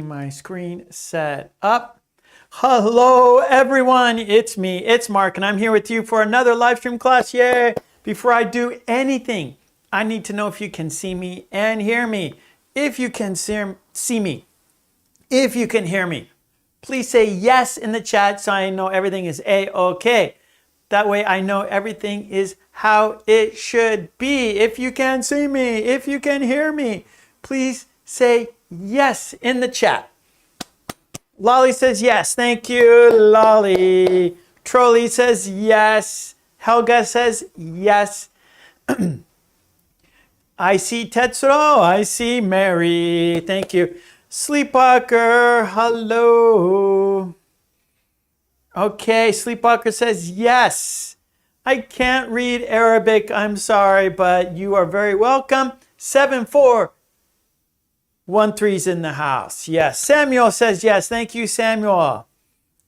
My screen set up. Hello everyone, it's me, it's Mark, and I'm here with you for another live stream class. Yay! Before I do anything, I need to know if you can see me and hear me. If you can see me, if you can hear me, please say yes in the chat so I know everything is A-OK. That way I know everything is how it should be. If you can see me, if you can hear me, please say yes in the chat. Lolly says yes. Thank you, Lolly. Trolley says yes. Helga says yes. I see Tetsuro. I see Mary. Thank you. Sleepwalker, hello. Okay, Sleepwalker says yes. I can't read Arabic. I'm sorry, but you are very welcome. 7413's in the house. Yes. Samuel says yes. Thank you, Samuel.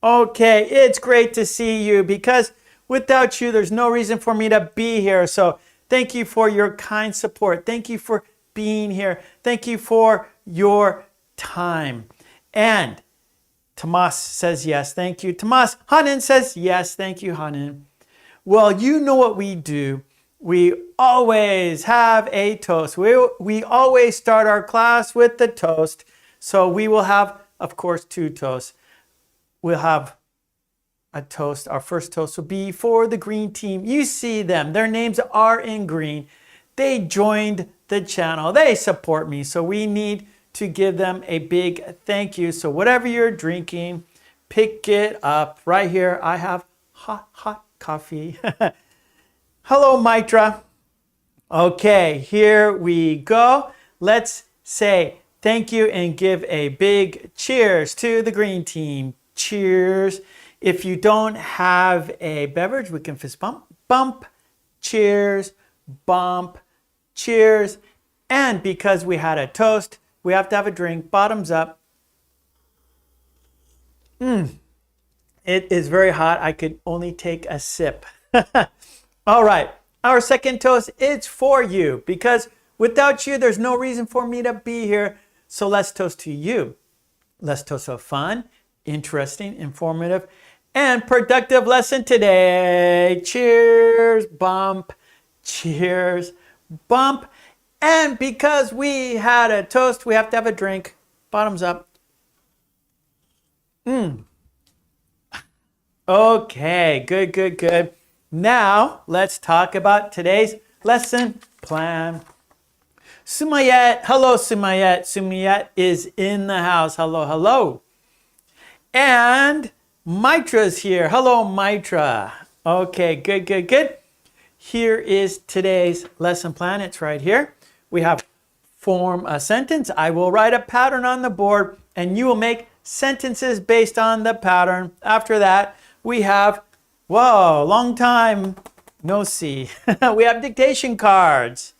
Okay, it's great to see you because without you, there's no reason for me to be here. So thank you for your kind support. Thank you for being here. Thank you for your time. And Tomas says yes. Thank you, Tomas. Hanan says yes. Thank you, Hanan. Well, you know what we do. We always have a toast. We always start our class with the toast. So we will have, of course, two toasts. We'll have a toast. Our first toast will be for the green team. You see them. Their names are in green. They joined the channel. They support me. So we need to give them a big thank you. So whatever you're drinking, pick it up. Right here, I have hot coffee. Hello, Mitra. Okay, here we go. Let's say thank you and give a big cheers to the green team. Cheers. If you don't have a beverage, we can fist bump. Bump, cheers, bump, cheers. And because we had a toast, we have to have a drink. Bottoms up. It is very hot. I could only take a sip. All right. Our second toast is for you because without you, there's no reason for me to be here. So let's toast to you. Let's toast to a fun, interesting, informative, and productive lesson today. Cheers, bump, cheers, bump. And because we had a toast, we have to have a drink. Bottoms up. Okay, good. Now, let's talk about today's lesson plan. Sumayet, hello Sumayet. Sumayet is in the house. Hello. And Mitra's here. Hello, Mitra. Okay, good. Here is today's lesson plan. It's right here. We have form a sentence. I will write a pattern on the board and you will make sentences based on the pattern. After that, we have, whoa, long time no see. We have dictation cards.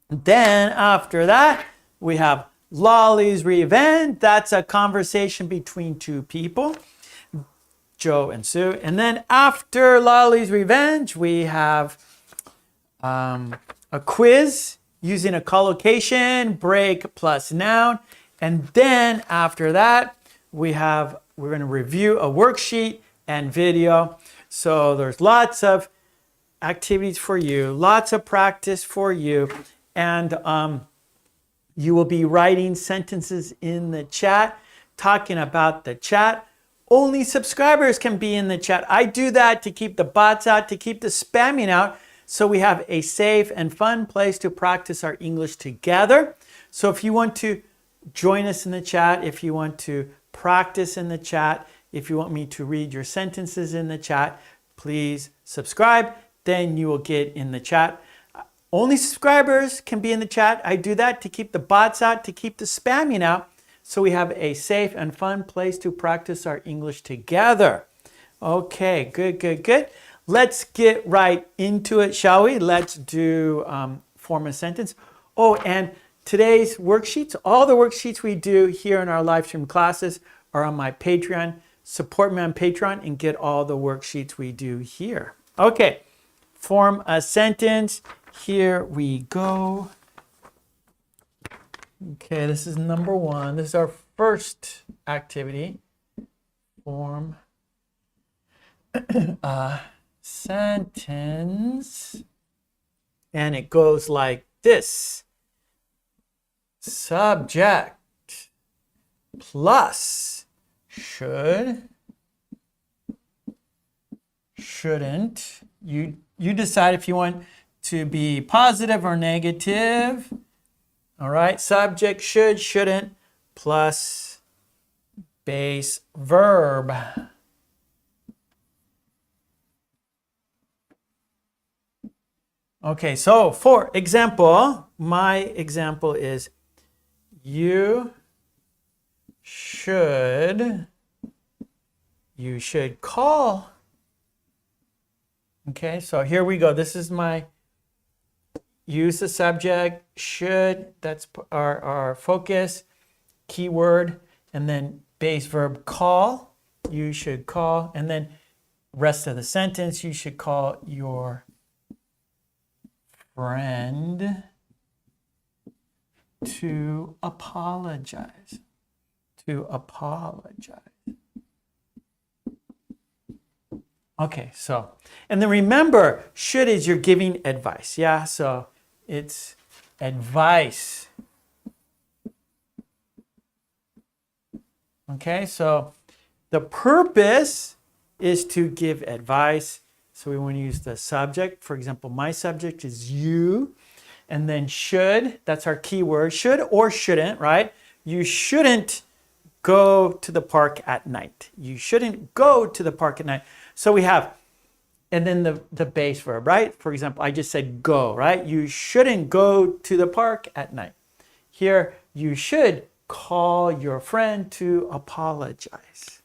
Then after that, we have Lolly's Revenge. That's a conversation between two people, Joe and Sue. And then after Lolly's Revenge, we have a quiz using a collocation, break plus noun. And then after that, we're going to review a worksheet and video. So there's lots of activities for you, lots of practice for you. And you will be writing sentences in the chat, talking about the chat. Only subscribers can be in the chat. I do that to keep the bots out, to keep the spamming out, so we have a safe and fun place to practice our English together. So if you want to join us in the chat, if you want to practice in the chat, if you want me to read your sentences in the chat, please subscribe. Then you will get in the chat. Only subscribers can be in the chat. I do that to keep the bots out, to keep the spamming out, so we have a safe and fun place to practice our English together. Okay, good. Let's get right into it, shall we? Let's do form a sentence. Oh, and today's worksheets, all the worksheets we do here in our live stream classes are on my Patreon. Support me on Patreon and get all the worksheets we do here. Okay, form a sentence. Here we go. Okay, this is number one. This is our first activity. Form a sentence. And it goes like this. Subject plus should, shouldn't. You decide if you want to be positive or negative. All right, subject should, shouldn't, plus base verb. Okay, so for example, my example is you should call. Okay, so here we go. This is my use the subject, should, that's our focus, keyword, and then base verb call. You should call, and then rest of the sentence, you should call your friend to apologize. To apologize. Okay, so, and then remember, should is you're giving advice. Yeah, so it's advice. Okay, so the purpose is to give advice. So we want to use the subject. For example, my subject is you. And then should, that's our keyword. Should or shouldn't, right? You shouldn't go to the park at night. You shouldn't go to the park at night. So we have, and then the base verb, right? For example, I just said go, right? You shouldn't go to the park at night. Here, you should call your friend to apologize.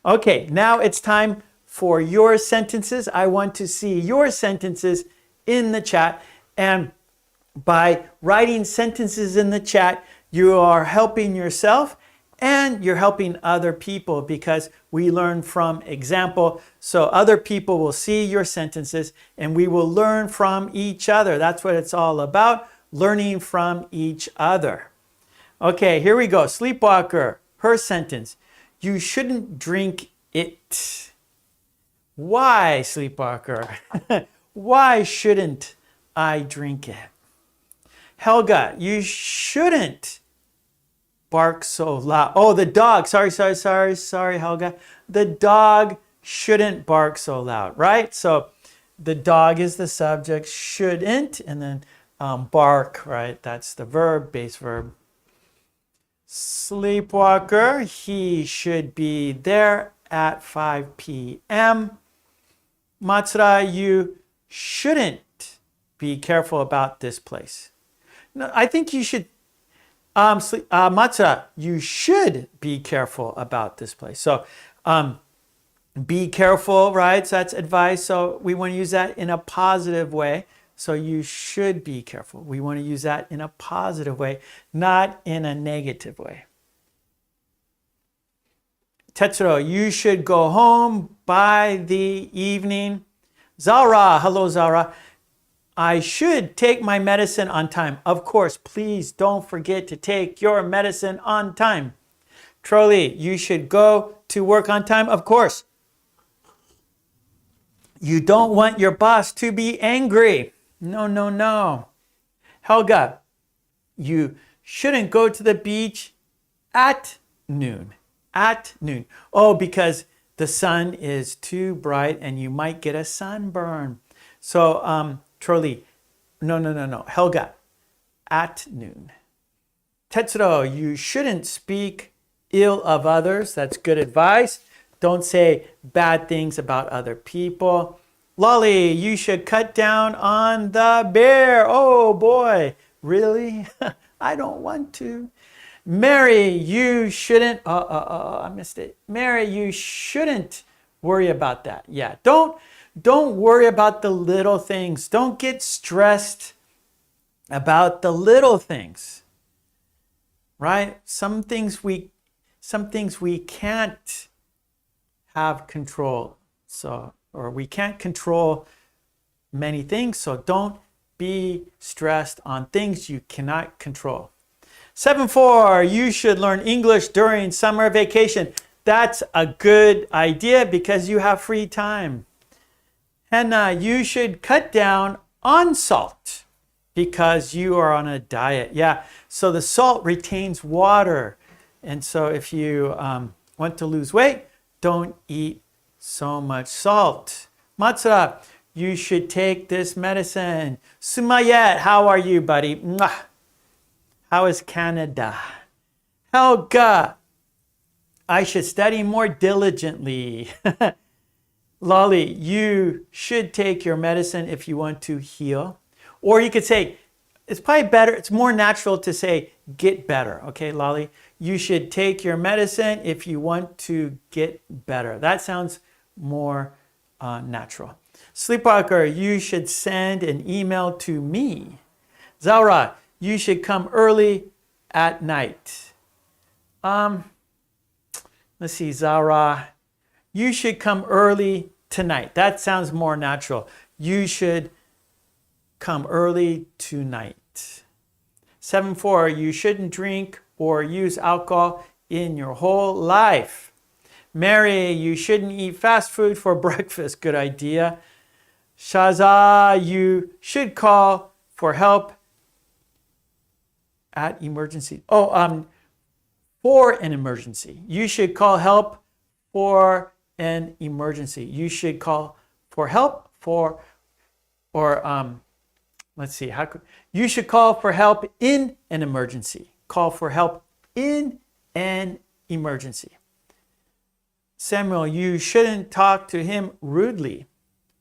Okay, now it's time for your sentences. I want to see your sentences in the chat. And by writing sentences in the chat, you are helping yourself and you're helping other people because we learn from example. So other people will see your sentences and we will learn from each other. That's what it's all about, learning from each other. Okay, here we go. Sleepwalker, her sentence. You shouldn't drink it. Why, Sleepwalker? Why shouldn't I drink it? Helga, you shouldn't bark so loud. Oh, the dog. Sorry, Helga. The dog shouldn't bark so loud, right? So the dog is the subject, shouldn't, and then bark, right? That's the verb, base verb. Sleepwalker, he should be there at 5 p.m. Matsura, you shouldn't be careful about this place. No, I think you should, Matsura, you should be careful about this place. So be careful, right? So that's advice. So we want to use that in a positive way. So you should be careful. We want to use that in a positive way, not in a negative way. Tetsuro, you should go home by the evening. Zara, hello Zara. I should take my medicine on time. Of course, please don't forget to take your medicine on time. Trolley, you should go to work on time. Of course. You don't want your boss to be angry. No. Helga, you shouldn't go to the beach at noon. At noon. Oh, because the sun is too bright and you might get a sunburn. So, Trolley, no. Helga, at noon. Tetsuro, you shouldn't speak ill of others. That's good advice. Don't say bad things about other people. Lolly, you should cut down on the bear. Oh boy, really? I don't want to. Mary, you shouldn't, I missed it. Mary, you shouldn't worry about that. Yeah, don't worry about the little things. Don't get stressed about the little things, right? Some things we can't have control. Or we can't control many things. So don't be stressed on things you cannot control. 7.4, you should learn English during summer vacation. That's a good idea because you have free time. Hannah, you should cut down on salt because you are on a diet. Yeah, so the salt retains water. And so if you want to lose weight, don't eat so much salt. Matsura, you should take this medicine. Sumayet, how are you, buddy? Mwah. How is Canada? Helga, I should study more diligently. Lolly, you should take your medicine if you want to heal. Or you could say, it's probably better, it's more natural to say, get better. Okay, Lolly? You should take your medicine if you want to get better. That sounds more natural. Sleepwalker, you should send an email to me. Zaura, you should come early at night. Let's see, Zara, you should come early tonight. That sounds more natural. You should come early tonight. 7.4, you shouldn't drink or use alcohol in your whole life. Mary, you shouldn't eat fast food for breakfast. Good idea. Shaza, you should call for help at emergency. For an emergency. You should call help for an emergency. You should call for help for, let's see, you should call for help in an emergency. Call for help in an emergency. Samuel, you shouldn't talk to him rudely.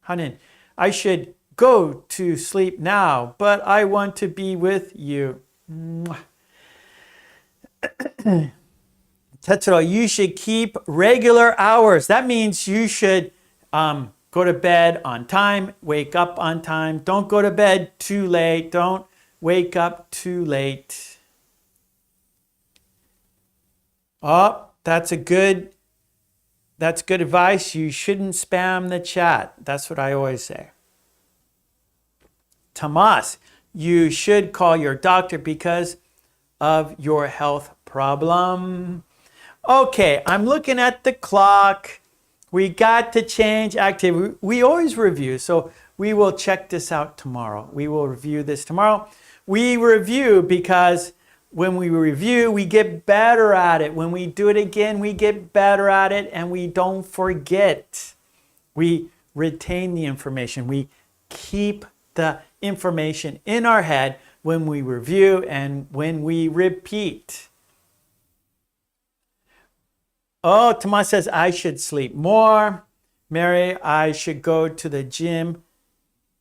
Hanin, I should go to sleep now, but I want to be with you. Tetsuro, you should keep regular hours. That means you should go to bed on time, wake up on time. Don't go to bed too late. Don't wake up too late. Oh, that's good advice. You shouldn't spam the chat. That's what I always say. Tomas, you should call your doctor because of your health problem. Okay, I'm looking at the clock. We got to change activity. We always review, so we will check this out tomorrow. We will review this tomorrow. We review because when we review, we get better at it. When we do it again, we get better at it and we don't forget. We retain the information. We keep the information in our head when we review and when we repeat. Oh, Tomas says, I should sleep more. Mary, I should go to the gym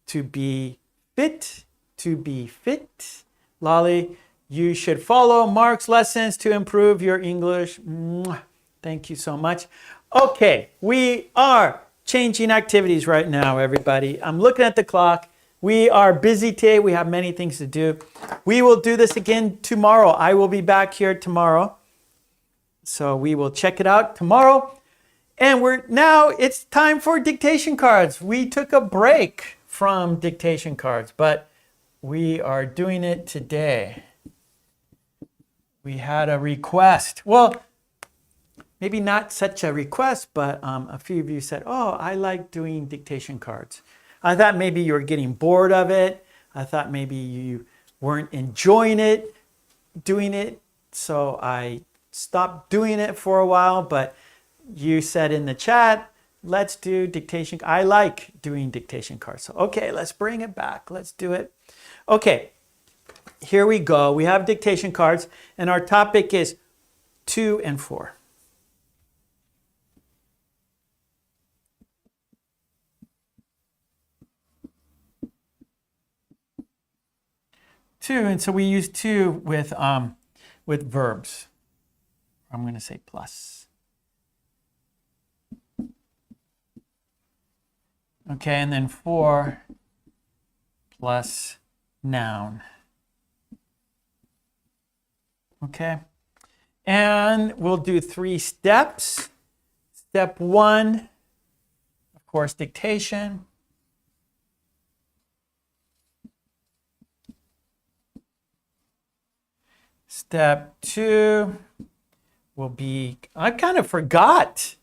to be fit. To be fit. Lolly, you should follow Mark's lessons to improve your English. Mwah. Thank you so much. Okay, we are changing activities right now, everybody. I'm looking at the clock. We are busy today. We have many things to do. We will do this again tomorrow. I will be back here tomorrow. So we will check it out tomorrow. And now it's time for dictation cards. We took a break from dictation cards, but we are doing it today. We had a request. Well, maybe not such a request, but a few of you said, oh, I like doing dictation cards. I thought maybe you were getting bored of it. I thought maybe you weren't enjoying it, doing it. So I stopped doing it for a while, but you said in the chat, let's do dictation. I like doing dictation cards. So, okay, let's bring it back. Let's do it. Okay, here we go. We have dictation cards, and our topic is 2 and 4. Two, and so we use 2 with verbs. I'm going to say plus. Okay, and then 4 plus noun. Okay, and we'll do 3 steps. Step 1, of course, dictation. Step 2 will be, I kind of forgot.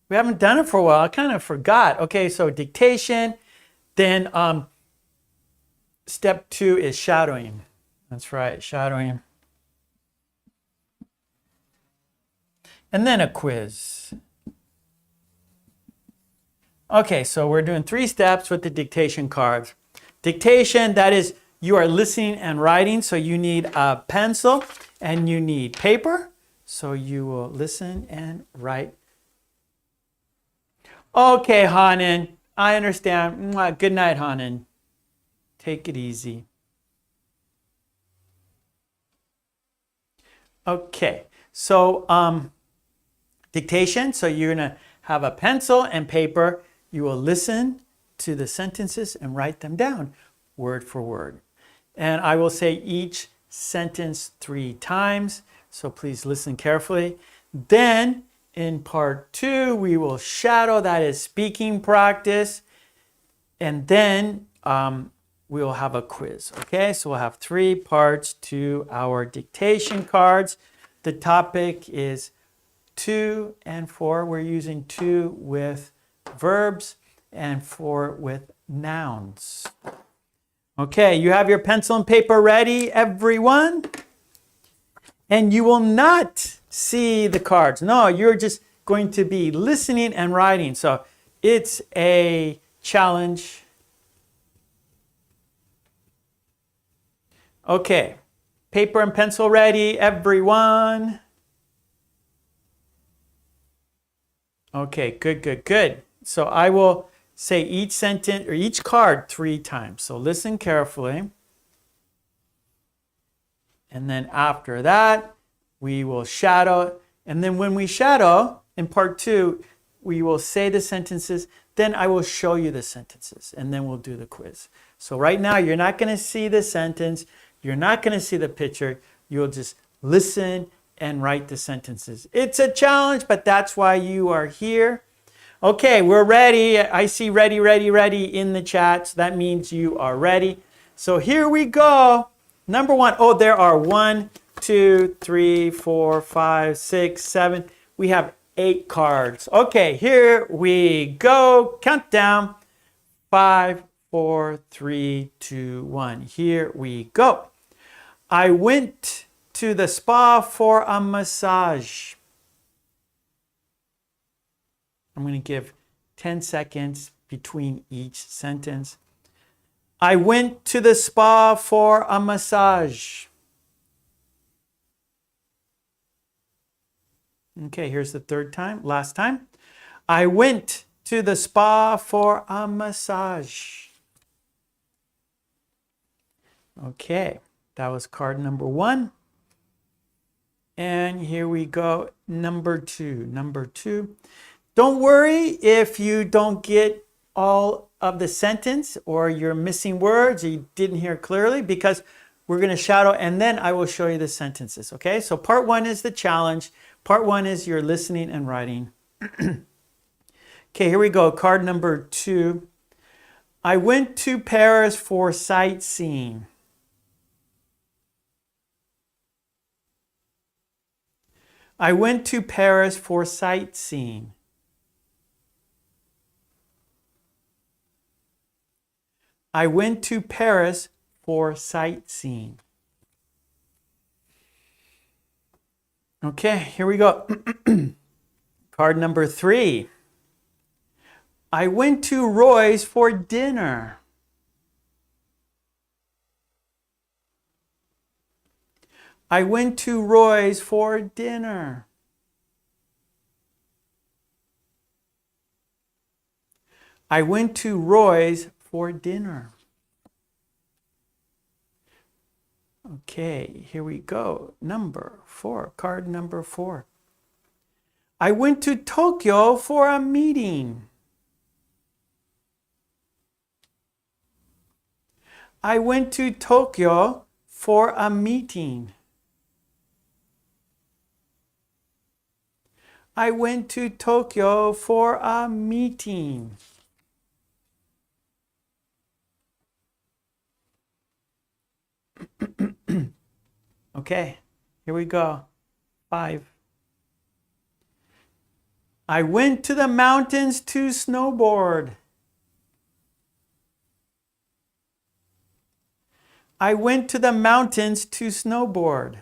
We haven't done it for a while. I kind of forgot. Okay, so dictation. Then step 2 is shadowing. That's right, shadowing. And then a quiz. Okay, so we're doing 3 steps with the dictation cards. Dictation, that is, you are listening and writing, so you need a pencil and you need paper. So you will listen and write. Okay, Hanan, I understand. Mwah. Good night, Hanan. Take it easy. Okay, so dictation, so you're gonna have a pencil and paper. You will listen to the sentences and write them down word for word. And I will say each sentence 3 times, so please listen carefully. Then in part 2, we will shadow, that is speaking practice. And then we will have a quiz, okay? So we'll have 3 parts to our dictation cards. The topic is 2 and 4. We're using 2 with verbs and 4 with nouns. Okay, you have your pencil and paper ready, everyone? And you will not see the cards. No, you're just going to be listening and writing. So it's a challenge. Okay, paper and pencil ready, everyone? Okay, good, good, good. So I will say each sentence or each card 3 times. So listen carefully. And then after that, we will shadow. And then when we shadow in part 2, we will say the sentences. Then I will show you the sentences. And then we'll do the quiz. So right now, you're not going to see the sentence. You're not going to see the picture. You'll just listen and write the sentences. It's a challenge, but that's why you are here. Okay, we're ready. I see ready, ready, ready in the chat. So that means you are ready. So here we go. Number 1. Oh, there are 1, 2, 3, 4, 5, 6, 7. We have 8 cards. Okay, here we go. Countdown. 5, 4, 3, 2, 1. Here we go. I went to the spa for a massage. I'm going to give 10 seconds between each sentence. I went to the spa for a massage. Okay, here's the 3rd time, last time. I went to the spa for a massage. Okay, that was card number 1. And here we go, number 2. Number 2. Don't worry if you don't get all of the sentence or you're missing words or you didn't hear clearly, because we're going to shadow and then I will show you the sentences. Okay, so part 1 is the challenge. Part 1 is your listening and writing. Okay, here we go. Card number 2. I went to Paris for sightseeing. I went to Paris for sightseeing. I went to Paris for sightseeing. Okay, here we go. Card number 3. I went to Roy's for dinner. I went to Roy's for dinner. I went to Roy's for dinner. Okay, here we go. Number 4, card number 4. I went to Tokyo for a meeting. I went to Tokyo for a meeting. I went to Tokyo for a meeting. Okay, Here we go. 5. I went to the mountains to snowboard. I went to the mountains to snowboard.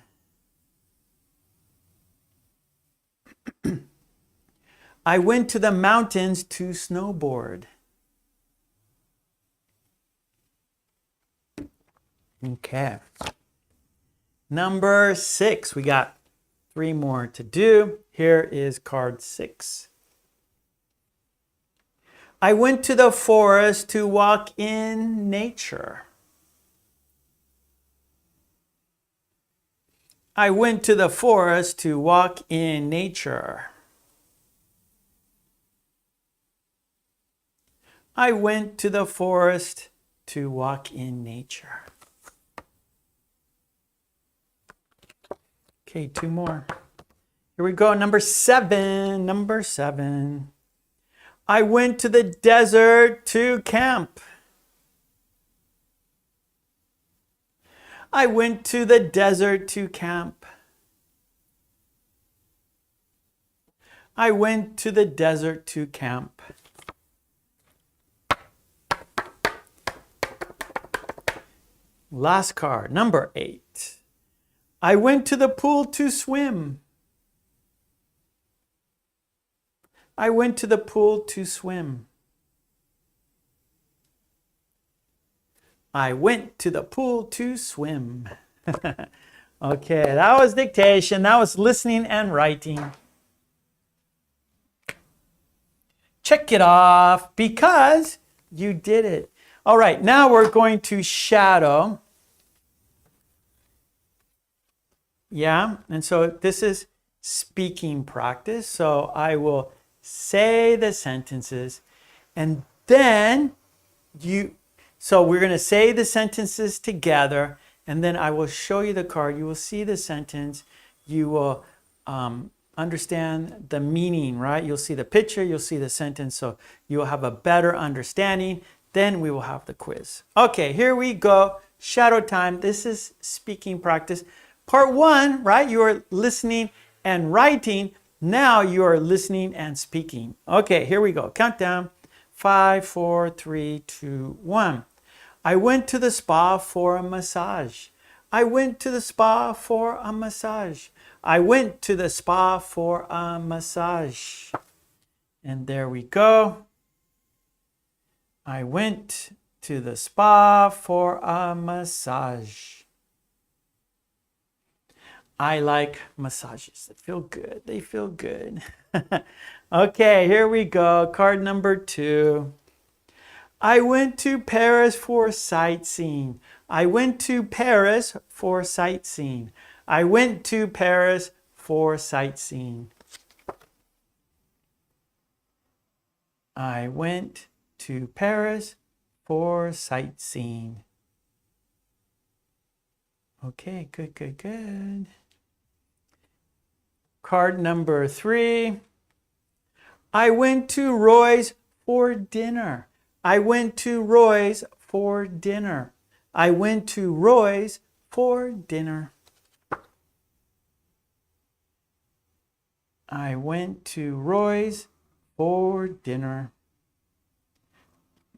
I went to the mountains to snowboard. Okay. Number 6. We got 3 more to do. Here is card 6. I went to the forest to walk in nature. I went to the forest to walk in nature. I went to the forest to walk in nature. Okay, 2 more. Here we go. Number 7. Number 7. I went to the desert to camp. I went to the desert to camp. I went to the desert to camp. Last card, number 8. I went to the pool to swim. I went to the pool to swim. I went to the pool to swim. Okay, that was dictation. That was listening and writing. Check it off because you did it. All right, now we're going to shadow. Yeah, and so this is speaking practice. So I will say the sentences and then so we're going to say the sentences together and then I will show you the card. You will see the sentence. You will understand the meaning, right? You'll see the picture, you'll see the sentence, so you will have a better understanding. Then we will have the quiz. Okay, here we go. Shadow time. This is speaking practice. Part 1, right? You are listening and writing. Now you are listening and speaking. Okay, here we go. Countdown. 5, 4, 3, 2, 1. I went to the spa for a massage. I went to the spa for a massage. I went to the spa for a massage. And there we go. I went to the spa for a massage. I like massages. They feel good. They feel good. Okay, here we go. Card number 2. I went to Paris for sightseeing. I went to Paris for sightseeing. I went to Paris for sightseeing. I went to Paris for sightseeing. Okay, good, good, good. Card number 3. I went to Roy's for dinner. I went to Roy's for dinner. I went to Roy's for dinner. I went to Roy's for dinner.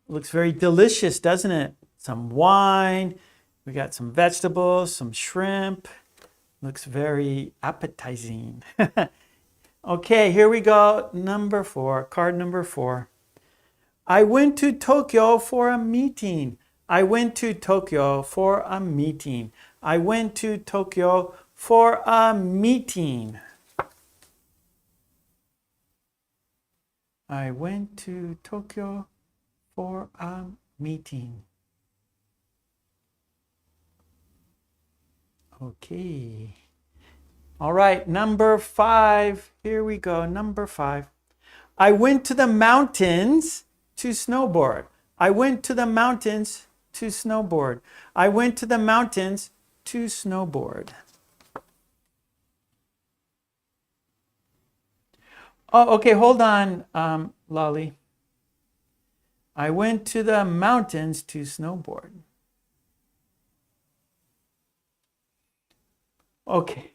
Looks very delicious, doesn't it? Some wine. We got some vegetables, some shrimp. Looks very appetizing. Okay, here we go. Number 4, card number 4. I went to Tokyo for a meeting. I went to Tokyo for a meeting. I went to Tokyo for a meeting. I went to Tokyo for a meeting. Okay. All right, number 5. Here we go. Number 5. I went to the mountains to snowboard. I went to the mountains to snowboard. I went to the mountains to snowboard. Oh, okay, hold on, Lolly. I went to the mountains to snowboard. Okay,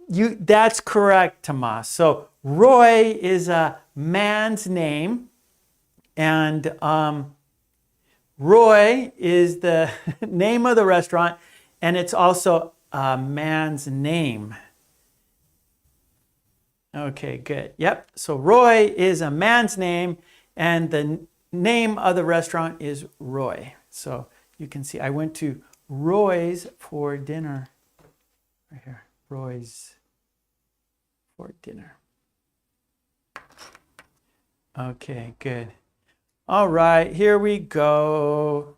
That's correct, Tomas. So Roy is a man's name, and Roy is the name of the restaurant, and it's also a man's name. Okay, good. Yep. So Roy is a man's name, and the name of the restaurant is Roy. So you can see I went to Roy's for dinner. Right here. Roy's for dinner. Okay, good. All right, here we go.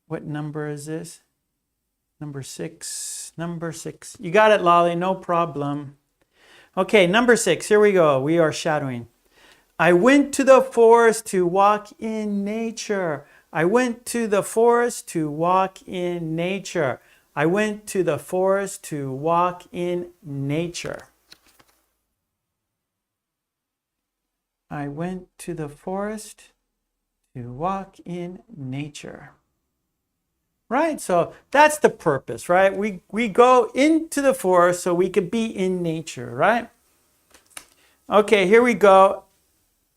What number is this? Number 6. Number 6. You got it, Lolly, no problem. Okay, number 6. Here we go. We are shadowing. I went to the forest to walk in nature. I went to the forest to walk in nature. I went to the forest to walk in nature. I went to the forest to walk in nature. Right? So that's the purpose, right? We go into the forest so we could be in nature, right? Okay, here we go.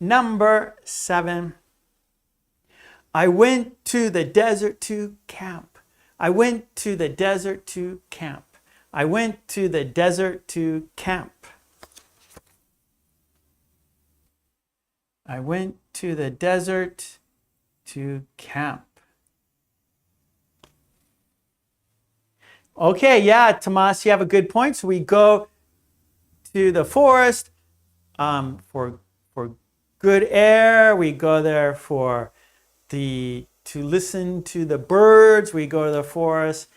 Number 7. I went to the desert to camp. I went to the desert to camp. I went to the desert to camp. I went to the desert to camp. Okay, yeah, Tomas, you have a good point. So we go to the forest for good air. We go there to listen to the birds. We go to the forest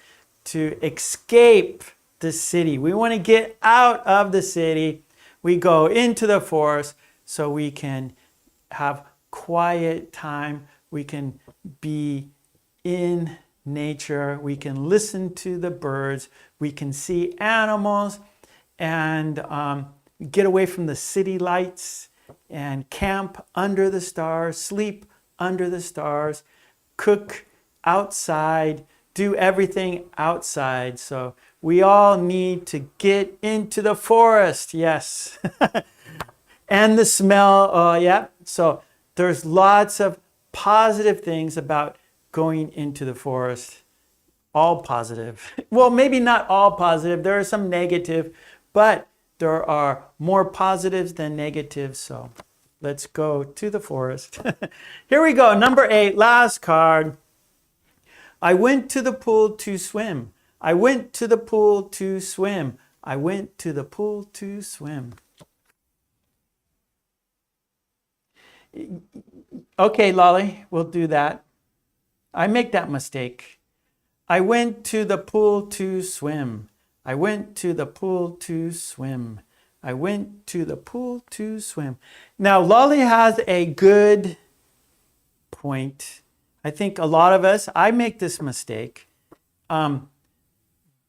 to escape the city. We want to get out of the city. We go into the forest so we can have quiet time. We can be in nature. We can listen to the birds. We can see animals and get away from the city lights and camp under the stars, sleep under the stars, cook outside, do everything outside. So we all need to get into the forest. Yes. And the smell, yeah. So there's lots of positive things about going into the forest. All positive. Well, maybe not all positive. There are some negative, but there are more positives than negatives. So let's go to the forest. Here we go. Number 8, last card. I went to the pool to swim. I went to the pool to swim. I went to the pool to swim. Okay, Lolly, we'll do that. I make that mistake. I went to the pool to swim. I went to the pool to swim. I went to the pool to swim. Now, Lolly has a good point. I think a lot of us, I make this mistake.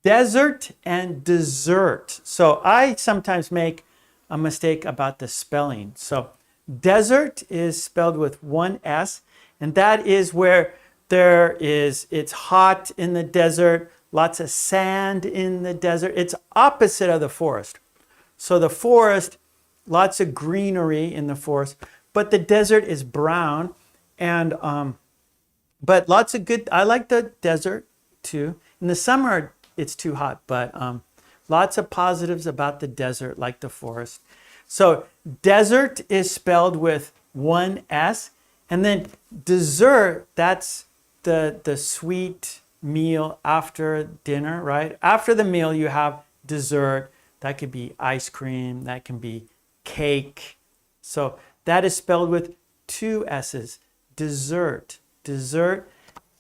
Desert and dessert. So I sometimes make a mistake about the spelling. So desert is spelled with one S, and that is where it's hot in the desert, lots of sand in the desert. It's opposite of the forest. So the forest, lots of greenery in the forest, but the desert is brown, and but lots of good. I like the desert too. In the summer, it's too hot, but lots of positives about the desert, like the forest. So desert is spelled with one S, and then dessert, that's the sweet meal after dinner, right? After the meal, you have dessert. That could be ice cream, that can be cake. So that is spelled with two S's, dessert, dessert.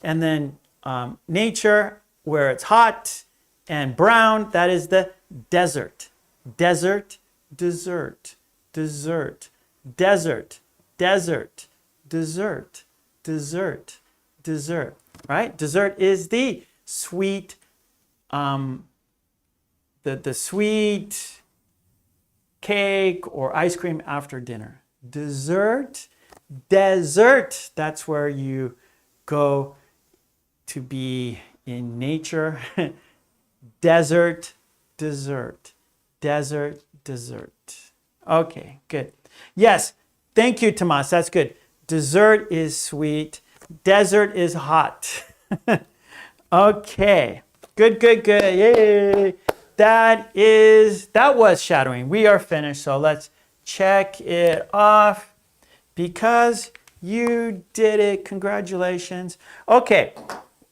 And then nature, where it's hot and brown, that is the desert, desert, dessert, dessert, desert, desert, dessert, dessert, dessert, right? Dessert is the sweet, the sweet cake or ice cream after dinner. Dessert, desert, that's where you go to be in nature. Desert, dessert, desert, dessert. Okay, good. Yes, thank you, Tomas. That's good. Dessert is sweet. Desert is hot. Okay, good, good, good. Yay. That was shadowing. We are finished. So let's check it off because you did it. Congratulations. Okay,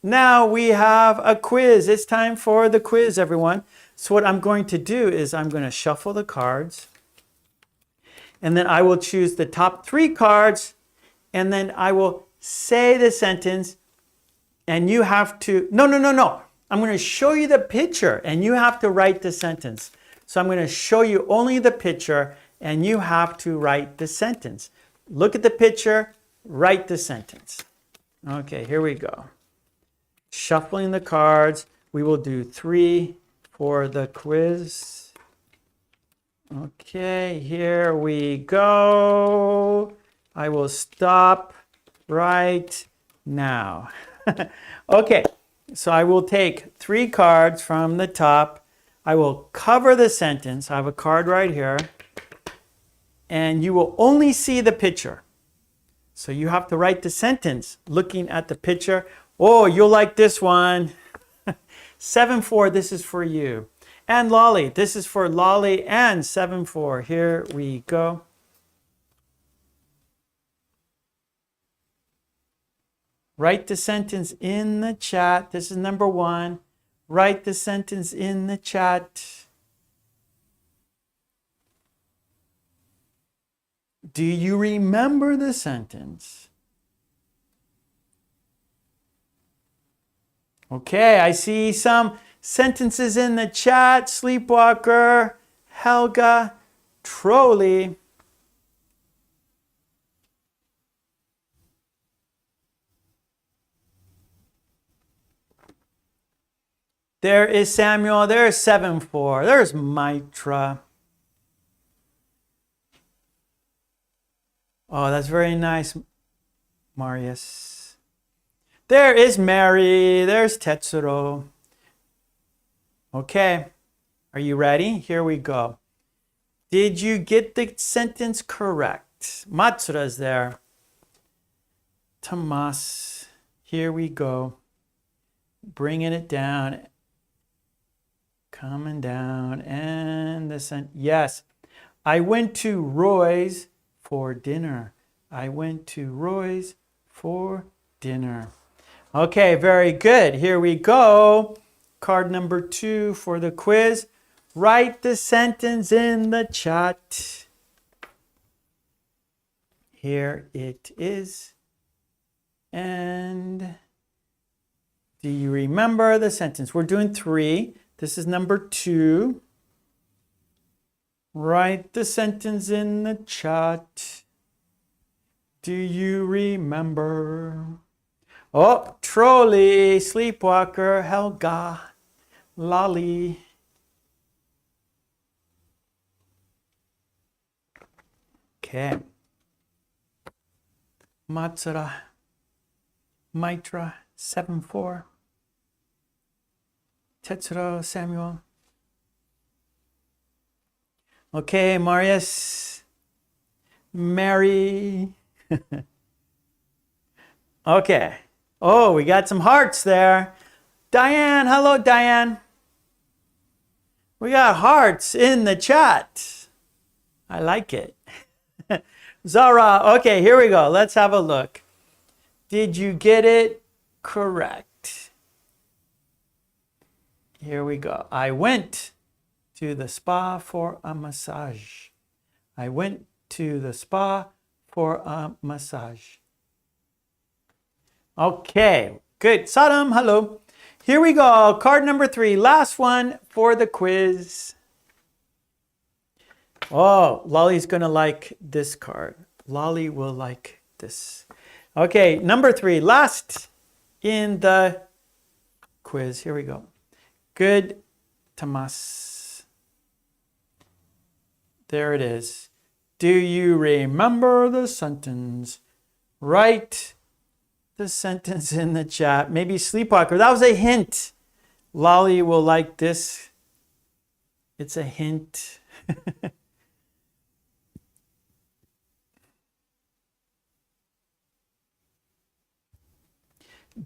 now we have a quiz. It's time for the quiz, everyone. So what I'm going to do is I'm going to shuffle the cards. And then I will choose the top 3 cards. And then I will say the sentence. And you have to, no. I'm going to show you the picture. And you have to write the sentence. So I'm going to show you only the picture. And you have to write the sentence. Look at the picture. Write the sentence. Okay, here we go. Shuffling the cards. We will do 3 for the quiz. Okay, here we go. I will stop right now. Okay, so I will take 3 cards from the top. I will cover the sentence. I have a card right here. And you will only see the picture. So you have to write the sentence looking at the picture. Oh, you'll like this one. 7-4, this is for you. And Lolly, this is for Lolly and 7-4. Here we go. Write the sentence in the chat. This is number 1. Write the sentence in the chat. Do you remember the sentence? Okay, I see some sentences in the chat. Sleepwalker, Helga, Trolley. There is Samuel. There's 7-4. There's Mitra. Oh, that's very nice, Marius. There is Mary. There's Tetsuro. Okay, are you ready? Here we go. Did you get the sentence correct? Matsura's there. Tomas, here we go. Bringing it down. Coming down. And the sentence. Yes, I went to Roy's for dinner. I went to Roy's for dinner. Okay, very good. Here we go. Card number 2 for the quiz. Write the sentence in the chat. Here it is. And do you remember the sentence? We're doing 3. This is number 2. Write the sentence in the chat. Do you remember? Oh, Trolley, Sleepwalker, Helga, Lolly. Okay. Matsura, Mitra, 7-4. Tetsuro, Samuel. Okay, Marius, Mary. Okay. Oh, we got some hearts there. Diane, hello, Diane. We got hearts in the chat. I like it. Zara, okay, here we go. Let's have a look. Did you get it correct? Here we go. I went to the spa for a massage. I went to the spa for a massage. Okay, good. Sadam, hello. Here we go. Card number 3. Last one for the quiz. Oh, Lolly's going to like this card. Lolly will like this. Okay, number 3. Last in the quiz. Here we go. Good, Tomas. There it is. Do you remember the sentence? Write the sentence in the chat. Maybe Sleepwalker. That was a hint. Lolly will like this It's a hint.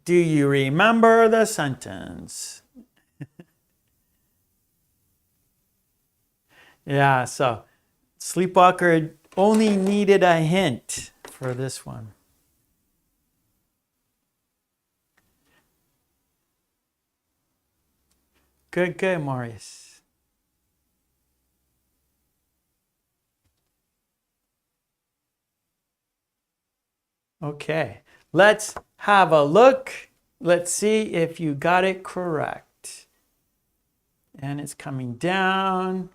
Do you remember the sentence? Yeah, so Sleepwalker only needed a hint for this one. Good, good, Maurice. Okay, let's have a look. Let's see if you got it correct. And it's coming down.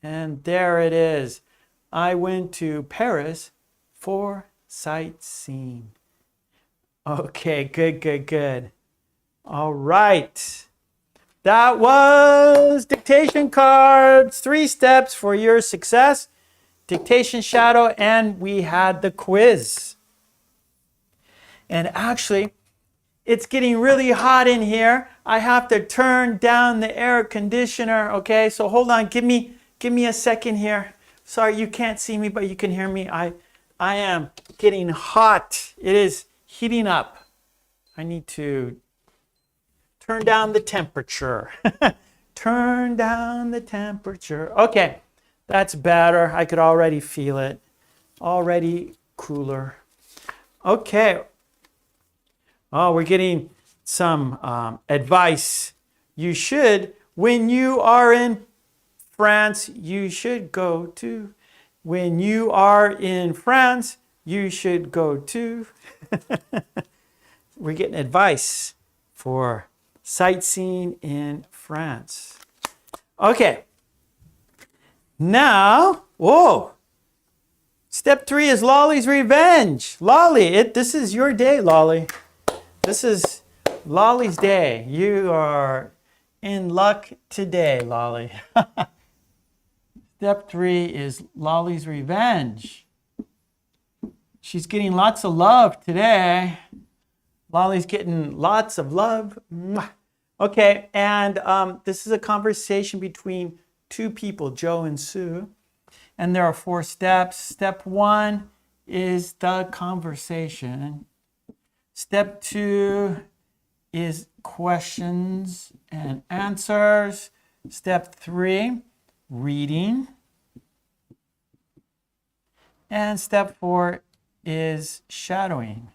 And there it is. I went to Paris for sightseeing. Okay, good, good, good. All right. That was Dictation Cards. 3 steps for your success. Dictation Shadow, and we had the quiz. And actually, it's getting really hot in here. I have to turn down the air conditioner, okay? So hold on, give me a second here. Sorry, you can't see me, but you can hear me. I am getting hot. It is heating up. I need to turn down the temperature. Turn down the temperature. Okay, that's better. I could already feel it. Already cooler. Okay. Oh, we're getting some advice. You should, when you are in France, you should go to. When you are in France, you should go to. We're getting advice for sightseeing in France. Okay. Now, whoa. Step 3 is Lolly's Revenge. Lolly, this is your day, Lolly. This is Lolly's day. You are in luck today, Lolly. Step 3 is Lolly's Revenge. She's getting lots of love today. Lolly's getting lots of love. Okay, and this is a conversation between 2 people, Joe and Sue. And there are 4 steps. Step 1 is the conversation. Step 2 is questions and answers. Step 3, reading. And step 4 is shadowing.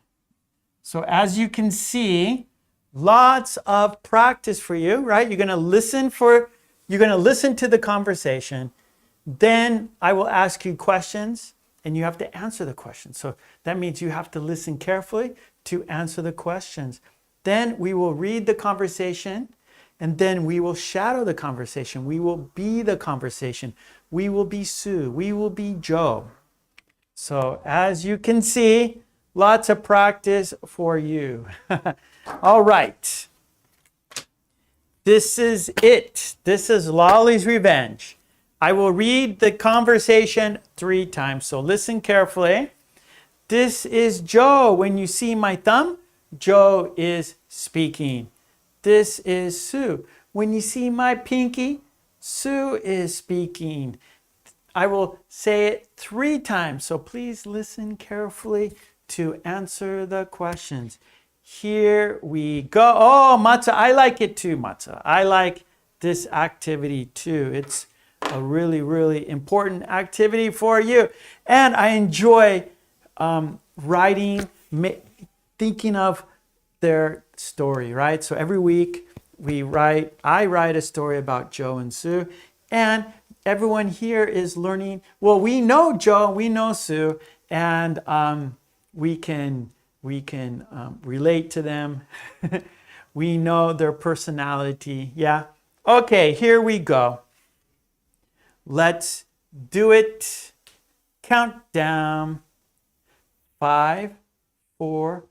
So as you can see, lots of practice for you, right? You're going to listen to the conversation. Then I will ask you questions and you have to answer the questions. So that means you have to listen carefully to answer the questions. Then we will read the conversation and then we will shadow the conversation. We will be the conversation. We will be Sue. We will be Joe. So as you can see, lots of practice for you. All right. This is it. This is Lolly's Revenge. I will read the conversation 3 times, so listen carefully. This is Joe. When you see my thumb, Joe is speaking. This is Sue. When you see my pinky, Sue is speaking. I will say it 3 times, so please listen carefully to answer the questions. Here we go. Oh, Matza, I like it too, Matza. I like this activity too. It's a really, really important activity for you. And I enjoy writing, thinking of their story, right? So every week I write a story about Joe and Sue, and everyone here is learning. Well, we know Joe, we know Sue, and we can relate to them. We know their personality. Yeah. Okay, here we go. Let's do it. Countdown. 5, 4,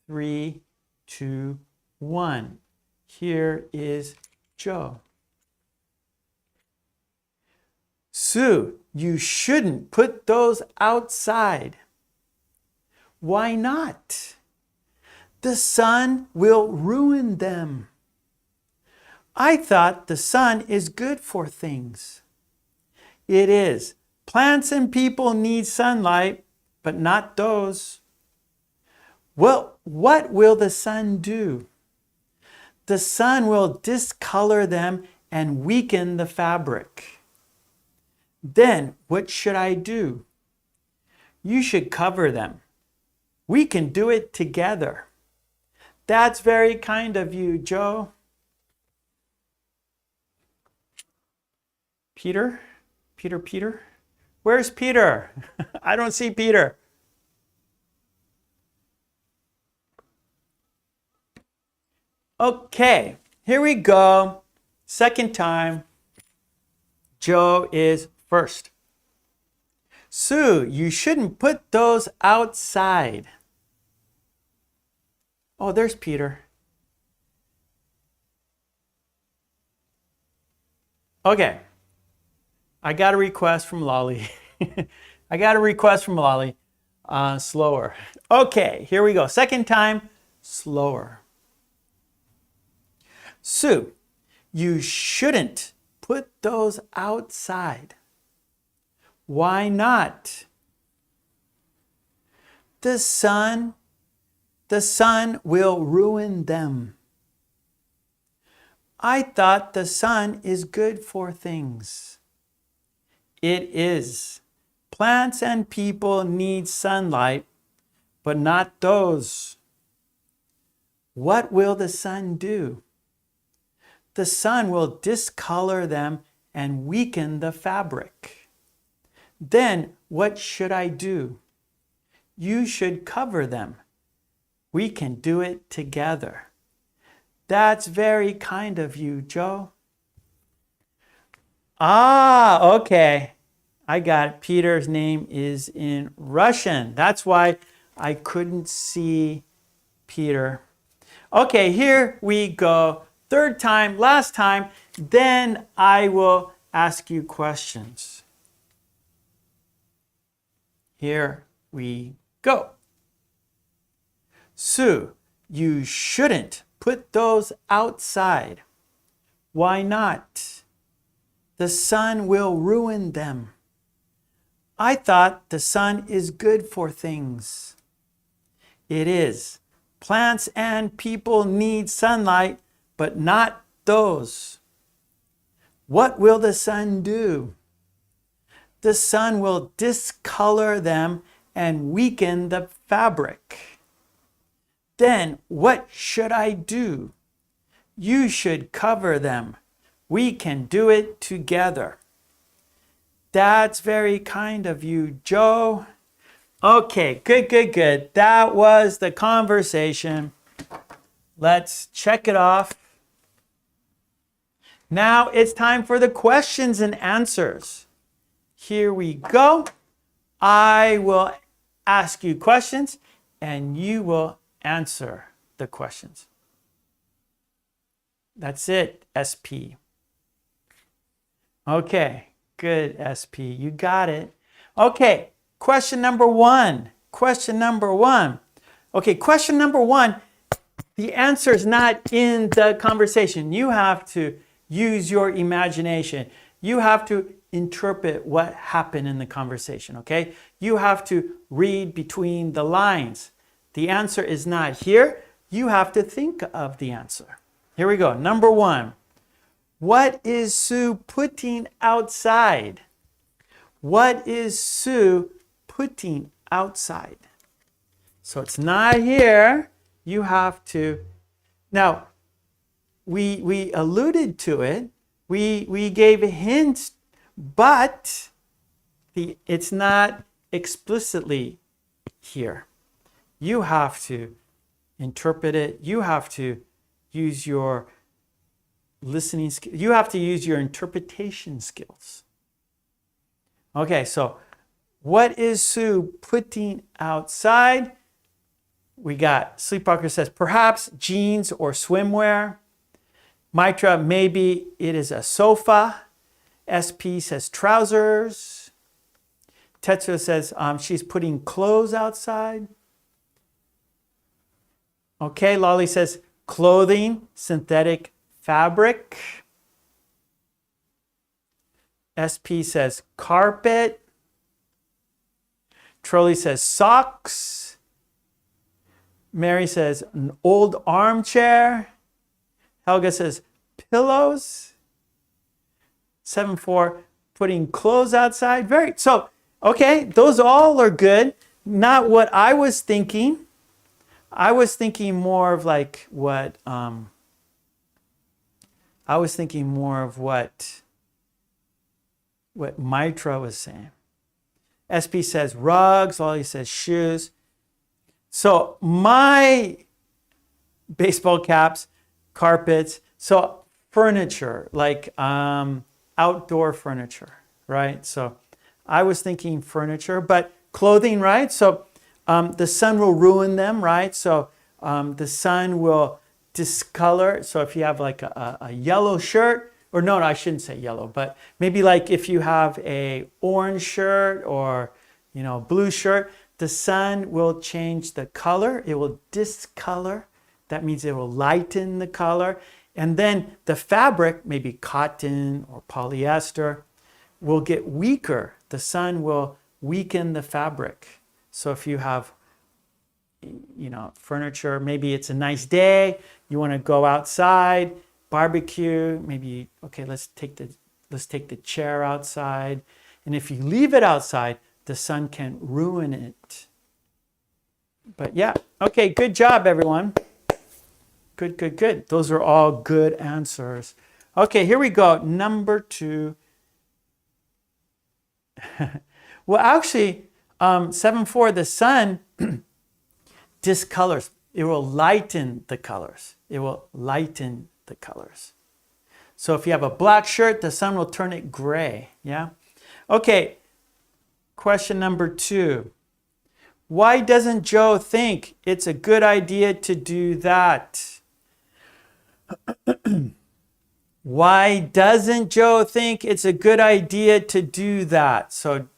3, 2, 1. Here is Joe. Sue, you shouldn't put those outside. Why not? The sun will ruin them. I thought the sun is good for things. It is. Plants and people need sunlight, but not those. Well, what will the sun do? The sun will discolor them and weaken the fabric. Then what should I do? You should cover them. We can do it together. That's very kind of you, Joe. Peter? Peter? Where's Peter? I don't see Peter. Okay, here we go. Second time. Joe is first. Sue, you shouldn't put those outside. Oh, there's Peter. Okay. I got a request from Lolly. Slower. Okay, here we go. Second time, slower. Sue, you shouldn't put those outside. Why not? The sun will ruin them. I thought the sun is good for things. It is. Plants and people need sunlight, but not those. What will the sun do? The sun will discolor them and weaken the fabric. Then what should I do? You should cover them. We can do it together. That's very kind of you, Joe. Ah, okay. I got it. Peter's name is in Russian. That's why I couldn't see Peter. Okay, here we go. Third time, last time. Then I will ask you questions. Here we go. Sue, you shouldn't put those outside. Why not? The sun will ruin them. I thought the sun is good for things. It is. Plants and people need sunlight, but not those. What will the sun do? The sun will discolor them and weaken the fabric. Then what should I do? You should cover them. We can do it together. That's very kind of you, Joe. Okay, good. That was the conversation. Let's check it off. Now it's time for the questions and answers. Here we go. I will ask you questions and you will answer the questions. That's it, SP. Okay, good, SP. You got it. Okay, question number one. Okay, question number one. The answer is not in the conversation. You have to use your imagination. You have to interpret what happened in the conversation, okay? You have to read between the lines. The answer is not here. You have to think of the answer. Here we go. Number one. What is Sue putting outside? What is Sue putting outside? So it's not here. You have to. Now, we alluded to it. We gave hints, but it's not explicitly here. You have to interpret it. You have to use your listening skills. You have to use your interpretation skills. Okay, so what is Sue putting outside? We got Sleepwalker says perhaps jeans or swimwear. Mitra, maybe it is a sofa. SP says trousers. Tetsuo says she's putting clothes outside. Okay, Lolly says clothing, synthetic fabric. SP says carpet. Trolley says socks. Mary says an old armchair. Helga says pillows. 7-4, putting clothes outside. Okay, those all are good. Not what I was thinking. I was thinking more of like what what Mitra was saying. SP says rugs, Lolly says shoes. So my baseball caps, carpets, so furniture, like outdoor furniture, right? So I was thinking furniture, but clothing, right? So the sun will ruin them, right? So the sun will discolor. So if you have like a yellow shirt, or no, I shouldn't say yellow, but maybe like if you have a orange shirt or, blue shirt, the sun will change the color. It will discolor. That means it will lighten the color. And then the fabric, maybe cotton or polyester, will get weaker. The sun will weaken the fabric. So if you have, furniture, maybe it's a nice day, you want to go outside, barbecue, maybe, okay, let's take the chair outside. And if you leave it outside, the sun can ruin it. But yeah, okay, good job, everyone. Good. Those are all good answers. Okay, here we go. Number 2. Well, actually, 7-4, the sun discolors. It will lighten the colors. So if you have a black shirt, the sun will turn it gray. Yeah? Okay, question number 2. Why doesn't Joe think it's a good idea to do that? Why doesn't Joe think it's a good idea to do that? So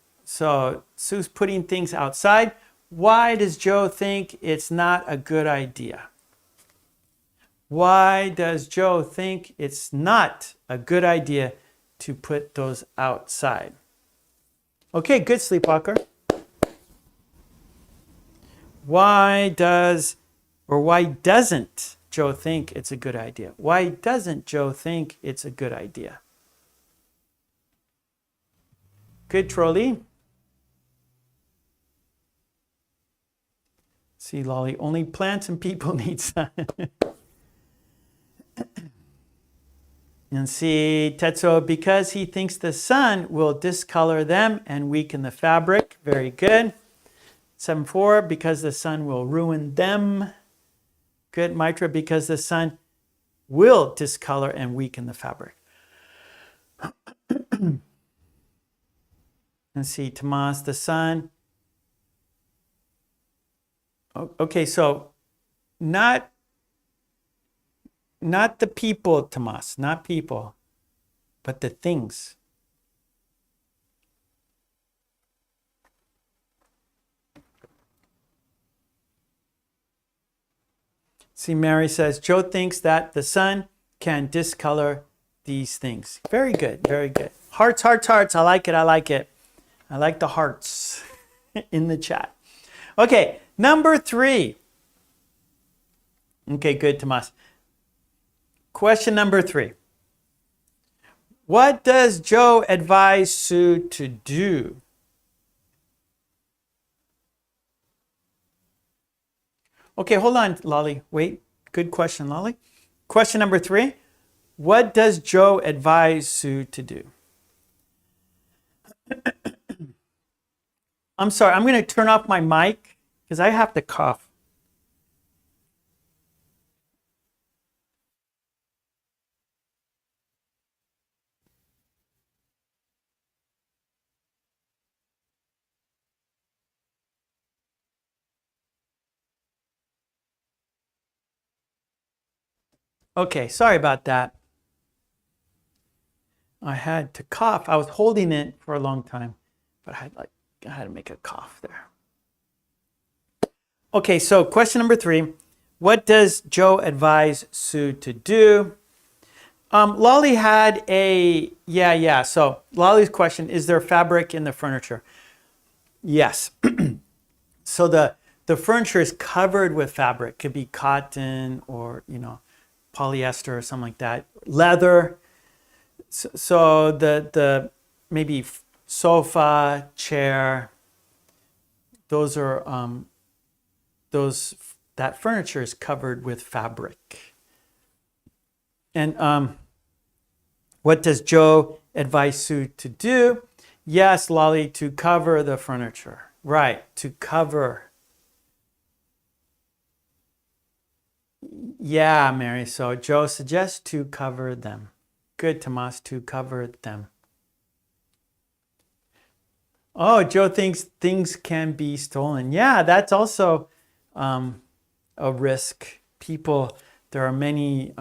Sue's putting things outside. Why does Joe think it's not a good idea? Why does Joe think it's not a good idea to put those outside? Okay, good, Sleepwalker. Why doesn't Joe think it's a good idea? Why doesn't Joe think it's a good idea? Good, Trolley. See, Lolly, only plants and people need sun. And see, Tetsuo, because he thinks the sun will discolor them and weaken the fabric. Very good. 7-4, because the sun will ruin them. Good, Mitra, because the sun will discolor and weaken the fabric. Let's see, Tomas, the sun. Okay, so not the people, Tomas, not people, but the things. See, Mary says, Joe thinks that the sun can discolor these things. Very good, very good. Hearts. I like it. I like the hearts in the chat. Okay, number 3. Okay, good, Tomas. Question number 3. What does Joe advise Sue to do? Okay, hold on, Lolly. Wait. Good question, Lolly. Question number 3. What does Joe advise Sue to do? I'm sorry, I'm going to turn off my mic because I have to cough. Okay, sorry about that. I had to cough. I was holding it for a long time, but I had to make a cough there. Okay, so question number 3. What does Joe advise Sue to do? Lolly had yeah. So Lolly's question, is there fabric in the furniture? Yes. So the furniture is covered with fabric. Could be cotton or, polyester or something like that. Leather. So the maybe sofa, chair, those are that furniture is covered with fabric. And what does Joe advise Sue to do? Yes, Lolly, to cover the furniture. Right, to cover. Yeah, Mary. So Joe suggests to cover them. Good, Tomas, to cover them. Oh, Joe thinks things can be stolen. Yeah, that's also a risk. There are many,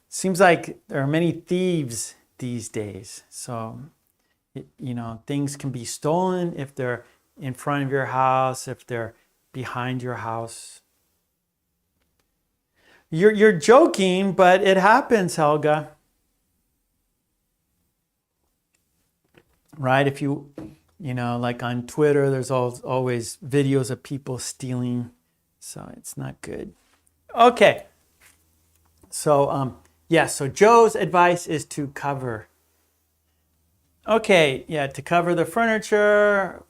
seems like there are many thieves these days. So, things can be stolen if they're in front of your house, if they're behind your house. You're joking, but it happens, Helga. Right? If like on Twitter, there's always videos of people stealing. So it's not good. Okay. So, so Joe's advice is to cover. Okay, yeah, to cover the furniture,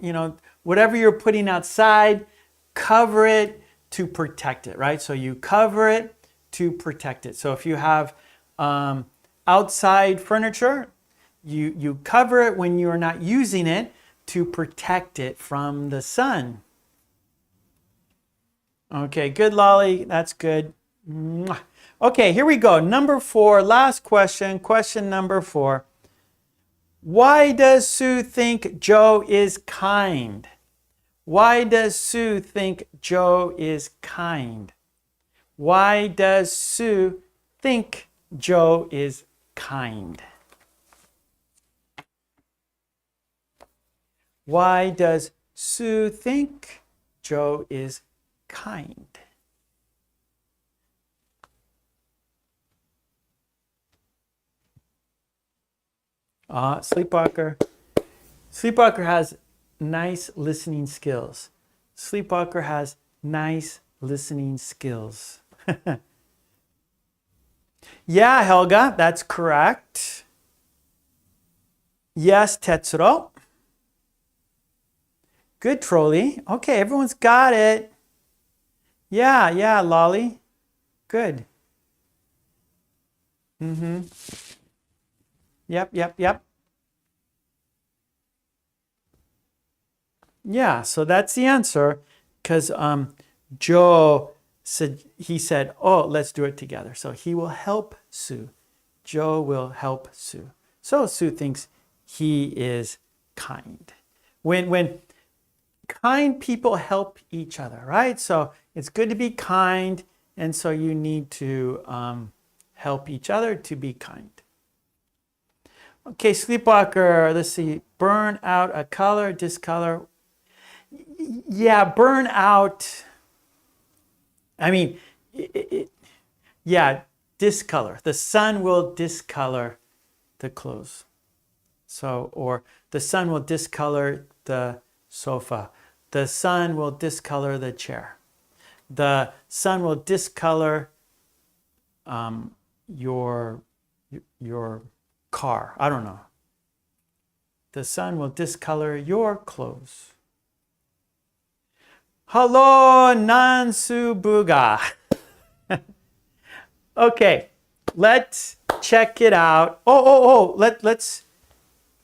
whatever you're putting outside, cover it to protect it, right? So you cover it to protect it. So if you have outside furniture, you cover it when you're not using it to protect it from the sun. Okay, good, Lolly. That's good. Okay, here we go. Number 4, last question. Question number 4. Why does Sue think Joe is kind? Why does Sue think Joe is kind? Why does Sue think Joe is kind? Why does Sue think Joe is kind? Sleepwalker. Sleepwalker has nice listening skills. Sleepwalker has nice listening skills. Yeah, Helga, that's correct. Yes, Tetsuro. Good, Trolley. Okay, everyone's got it. Yeah, Lolly. Good. Yep. Yeah, so that's the answer, because Joe said, oh, let's do it together. So he will help Sue. Joe will help Sue. So Sue thinks he is kind. When kind people help each other, right? So it's good to be kind, and so you need to help each other to be kind. Okay, Sleepwalker, let's see. Burn out a color, discolor. Yeah, burn out. I mean, discolor. The sun will discolor the clothes. So, or the sun will discolor the sofa. The sun will discolor the chair. The sun will discolor your car. I don't know. The sun will discolor your clothes. Hello, Nansubuga. Okay, let's check it out. Let's.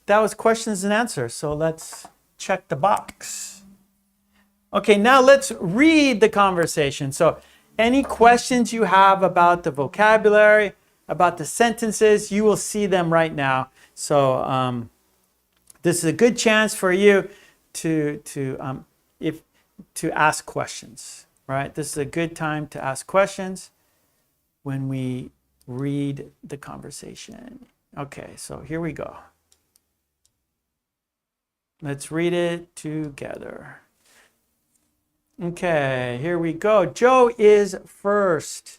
That was questions and answers. So let's check the box. Okay, now let's read the conversation. So any questions you have about the vocabulary, about the sentences, you will see them right now. So this is a good chance for you to ask questions, right? This is a good time to ask questions when we read the conversation. Okay, so here we go. Let's read it together. Okay, here we go. Joe is first.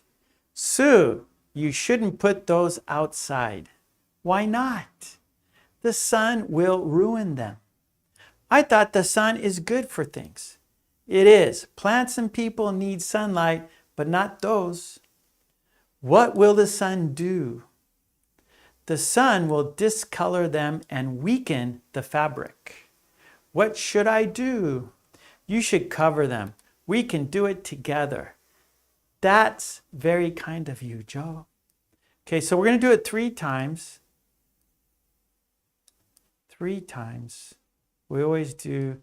Sue, you shouldn't put those outside. Why not? The sun will ruin them. I thought the sun is good for things. It is. Plants and people need sunlight, but not those. What will the sun do? The sun will discolor them and weaken the fabric. What should I do? You should cover them. We can do it together. That's very kind of you, Joe. Okay, so we're going to do it 3 times. 3 times. We always do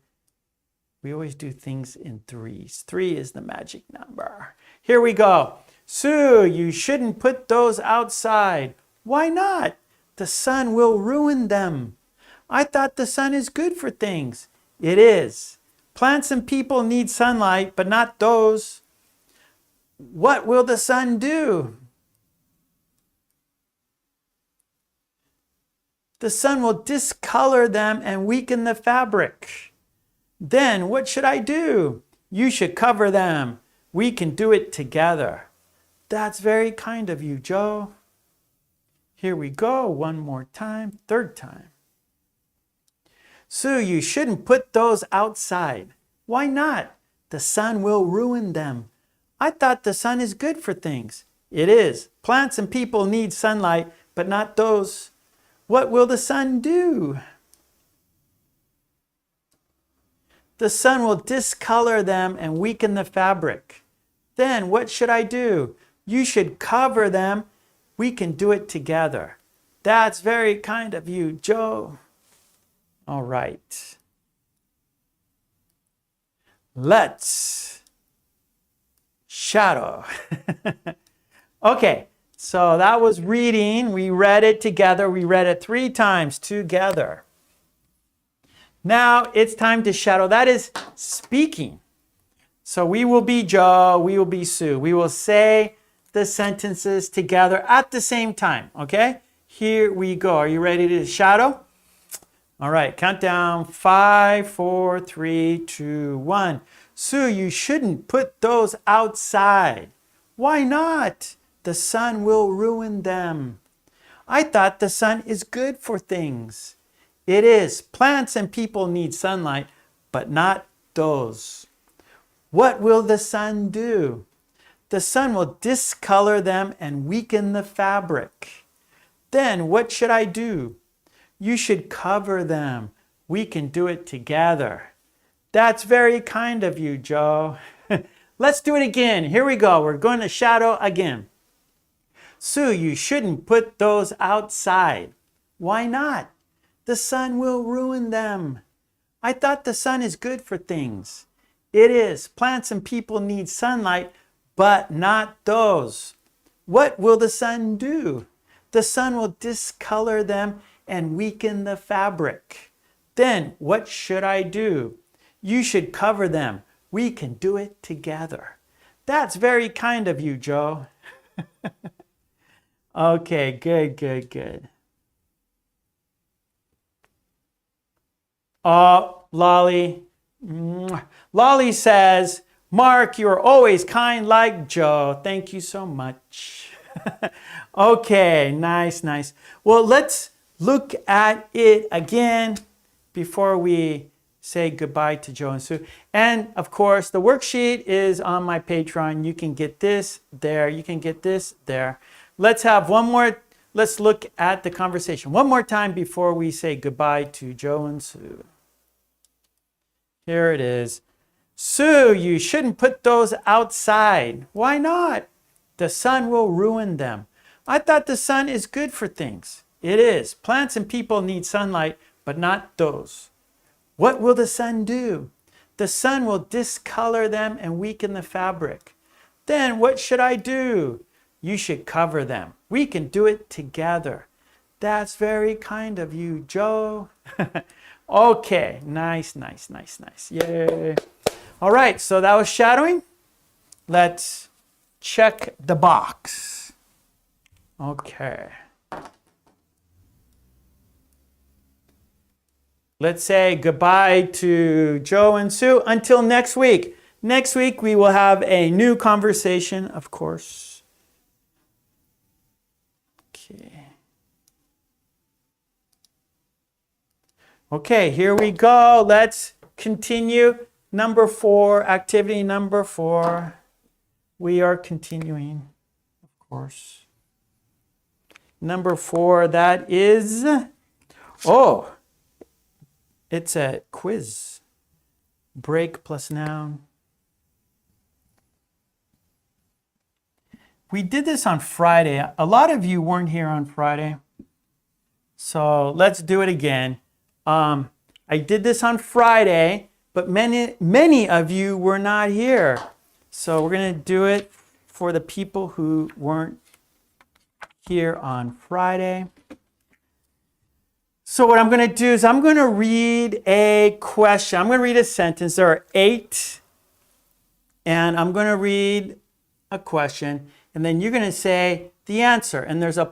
things in 3s. 3 is the magic number. Here we go. Sue, you shouldn't put those outside. Why not? The sun will ruin them. I thought the sun is good for things. It is. Plants and people need sunlight, but not those. What will the sun do? The sun will discolor them and weaken the fabric. Then what should I do? You should cover them. We can do it together. That's very kind of you, Joe. Here we go, one more time, 3rd time. Sue, you shouldn't put those outside. Why not? The sun will ruin them. I thought the sun is good for things. It is. Plants and people need sunlight, but not those. What will the sun do? The sun will discolor them and weaken the fabric. Then what should I do? You should cover them. We can do it together. That's very kind of you, Joe. All right. Let's shadow. Okay, so that was reading. We read it together. We read it 3 times together. Now it's time to shadow. That is speaking. So we will be Joe, we will be Sue. We will say the sentences together at the same time, okay? Here we go. Are you ready to shadow? All right, count down. 5, 4, 3, 2, 1. Sue, you shouldn't put those outside. Why not? The sun will ruin them. I thought the sun is good for things. It is. Plants and people need sunlight, but not those. What will the sun do? The sun will discolor them and weaken the fabric. Then what should I do? You should cover them. We can do it together. That's very kind of you, Joe. Let's do it again. Here we go. We're going to shadow again. Sue, you shouldn't put those outside. Why not? The sun will ruin them. I thought the sun is good for things. It is. Plants and people need sunlight, but not those. What will the sun do? The sun will discolor them and weaken the fabric. Then what should I do? You should cover them. We can do it together. That's very kind of you, Joe. Okay, good. Oh, Lolly. Lolly says, Mark, you're always kind like Joe. Thank you so much. Okay, nice. Well, let's look at it again before we say goodbye to Joe and Sue. And of course, the worksheet is on my Patreon. You can get this there. You can get this there. Let's have one more. Let's look at the conversation one more time before we say goodbye to Joe and Sue. Here it is. Sue, you shouldn't put those outside. Why not? The sun will ruin them. I thought the sun is good for things. It is. Plants and people need sunlight, but not those. What will the sun do? The sun will discolor them and weaken the fabric. Then what should I do? You should cover them. We can do it together. That's very kind of you, Joe. Okay, nice. Yay. All right, so that was shadowing. Let's check the box. Okay. Let's say goodbye to Joe and Sue until next week. Next week we will have a new conversation, of course. Okay, here we go. Let's continue. Number 4, activity number 4. We are continuing, of course. Number 4, that is, oh, it's a quiz. Break plus noun. We did this on Friday. A lot of you weren't here on Friday. So let's do it again. I did this on Friday, but many of you were not here. So we're going to do it for the people who weren't here on Friday. So what I'm going to do is I'm going to read a question. I'm going to read a sentence. There are 8. And I'm going to read a question. And then you're going to say the answer. And there's 3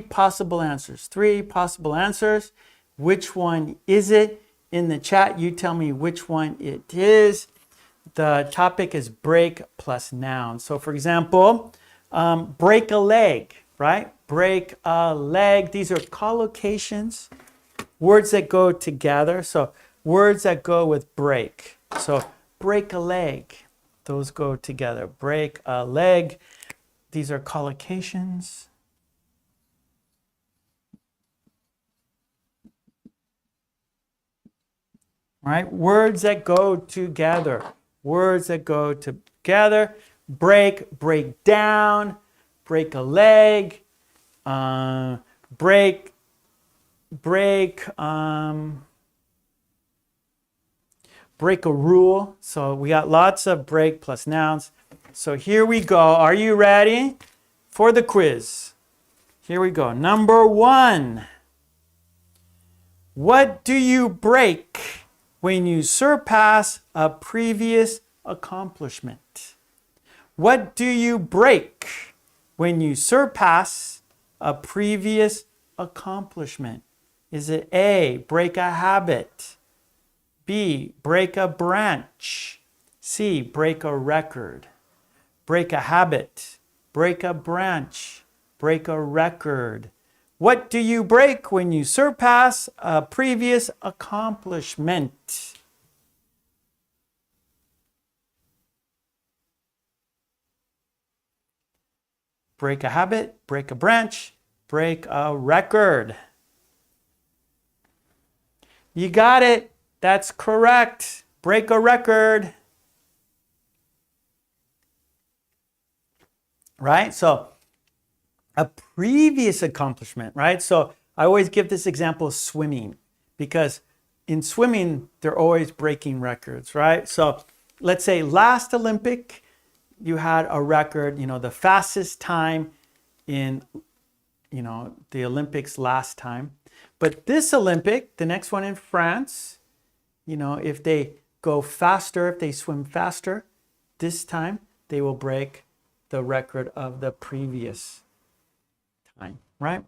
possible answers. 3 possible answers. Which one is it? In the chat, you tell me which one it is. The topic is break plus noun. So for example, break a leg, right? Break a leg. These are collocations, words that go together. So words that go with break. So break a leg. Those go together. Break a leg. These are collocations. Right? Words that go together. Words that go together. Break, break down, break a leg, break a rule. So we got lots of break plus nouns. So here we go. Are you ready for the quiz? Here we go. Number 1. What do you break when you surpass a previous accomplishment? What do you break when you surpass a previous accomplishment? Is it A, break a habit? B, break a branch? C, break a record? Break a habit, break a branch, break a record. What do you break when you surpass a previous accomplishment? Break a habit, break a branch, break a record. You got it. That's correct. Break a record. Right? So a previous accomplishment, right? So I always give this example of swimming, because in swimming, they're always breaking records, right? So let's say last Olympic, you had a record, the fastest time in, the Olympics last time. But this Olympic, the next one in France, if they go faster, if they swim faster, this time they will break the record of the previous time, right?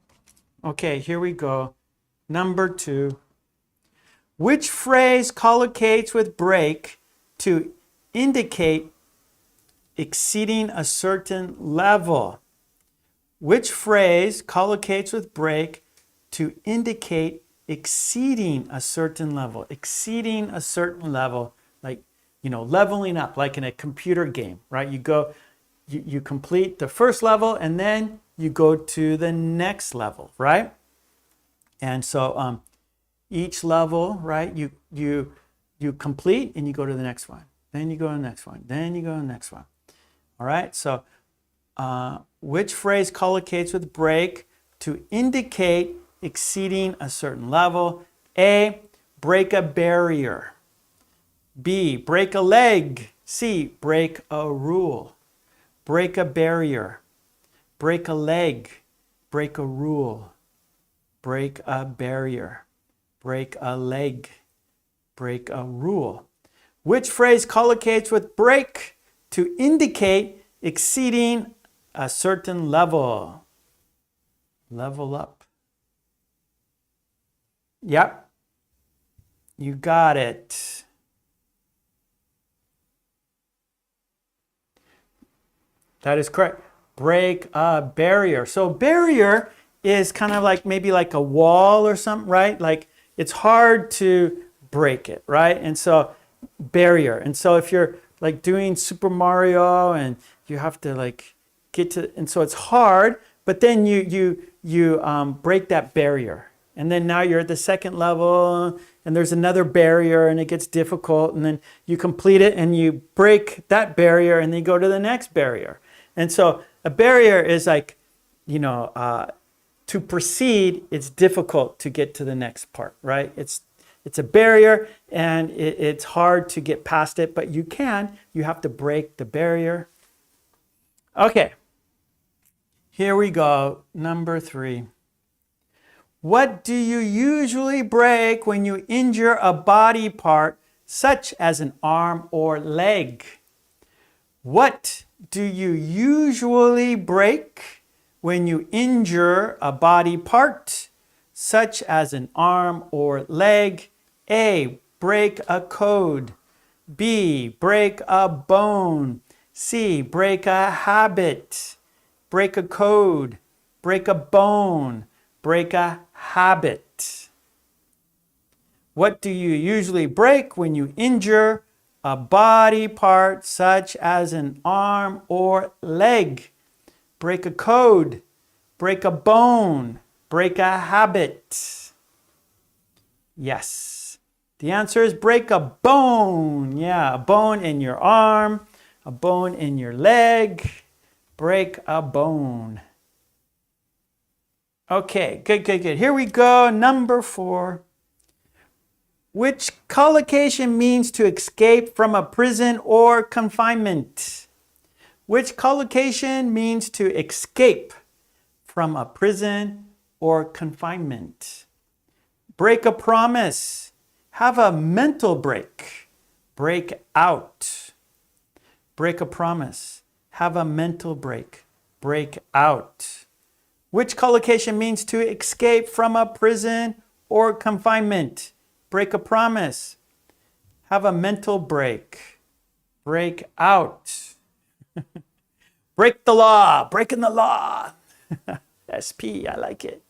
Okay, here we go. Number 2. Which phrase collocates with break to indicate exceeding a certain level? Which phrase collocates with break to indicate exceeding a certain level? Exceeding a certain level, like, leveling up, like in a computer game, right? You complete the first level and then you go to the next level, right? And so each level, right, you complete and you go to the next one. Then you go to the next one. Then you go to the next one. All right, so which phrase collocates with break to indicate exceeding a certain level? A, break a barrier. B, break a leg. C, break a rule. Break a barrier, break a leg, break a rule, break a barrier, break a leg, break a rule. Which phrase collocates with break to indicate exceeding a certain level? Level up. Yep, you got it. That is correct. Break a barrier. So barrier is kind of like maybe like a wall or something, right? Like it's hard to break it, right? And so barrier. And so if you're like doing Super Mario and you have to like get to, and so it's hard, but then you break that barrier. And then now you're at the second level and there's another barrier and it gets difficult, and then you complete it and you break that barrier and then you go to the next barrier. And so a barrier is like, to proceed, it's difficult to get to the next part, right? It's a barrier and it's hard to get past it, but you have to break the barrier. Okay, here we go, number 3. What do you usually break when you injure a body part, such as an arm or leg? What do you usually break when you injure a body part, such as an arm or leg? A, break a code. B, break a bone. C, break a habit. Break a code, break a bone, break a habit. What do you usually break when you injure a body part, such as an arm or leg? Break a code, break a bone, break a habit. Yes. The answer is break a bone. Yeah, a bone in your arm, a bone in your leg. Break a bone. Okay, good. Here we go. Number 4. Which collocation means to escape from a prison or confinement? Which collocation means to escape from a prison or confinement? Break a promise. Have a mental break. Break out. Break a promise. Have a mental break. Break out. Which collocation means to escape from a prison or confinement? Break a promise. Have a mental break. Break out. Break the law. Breaking the law. SP, I like it.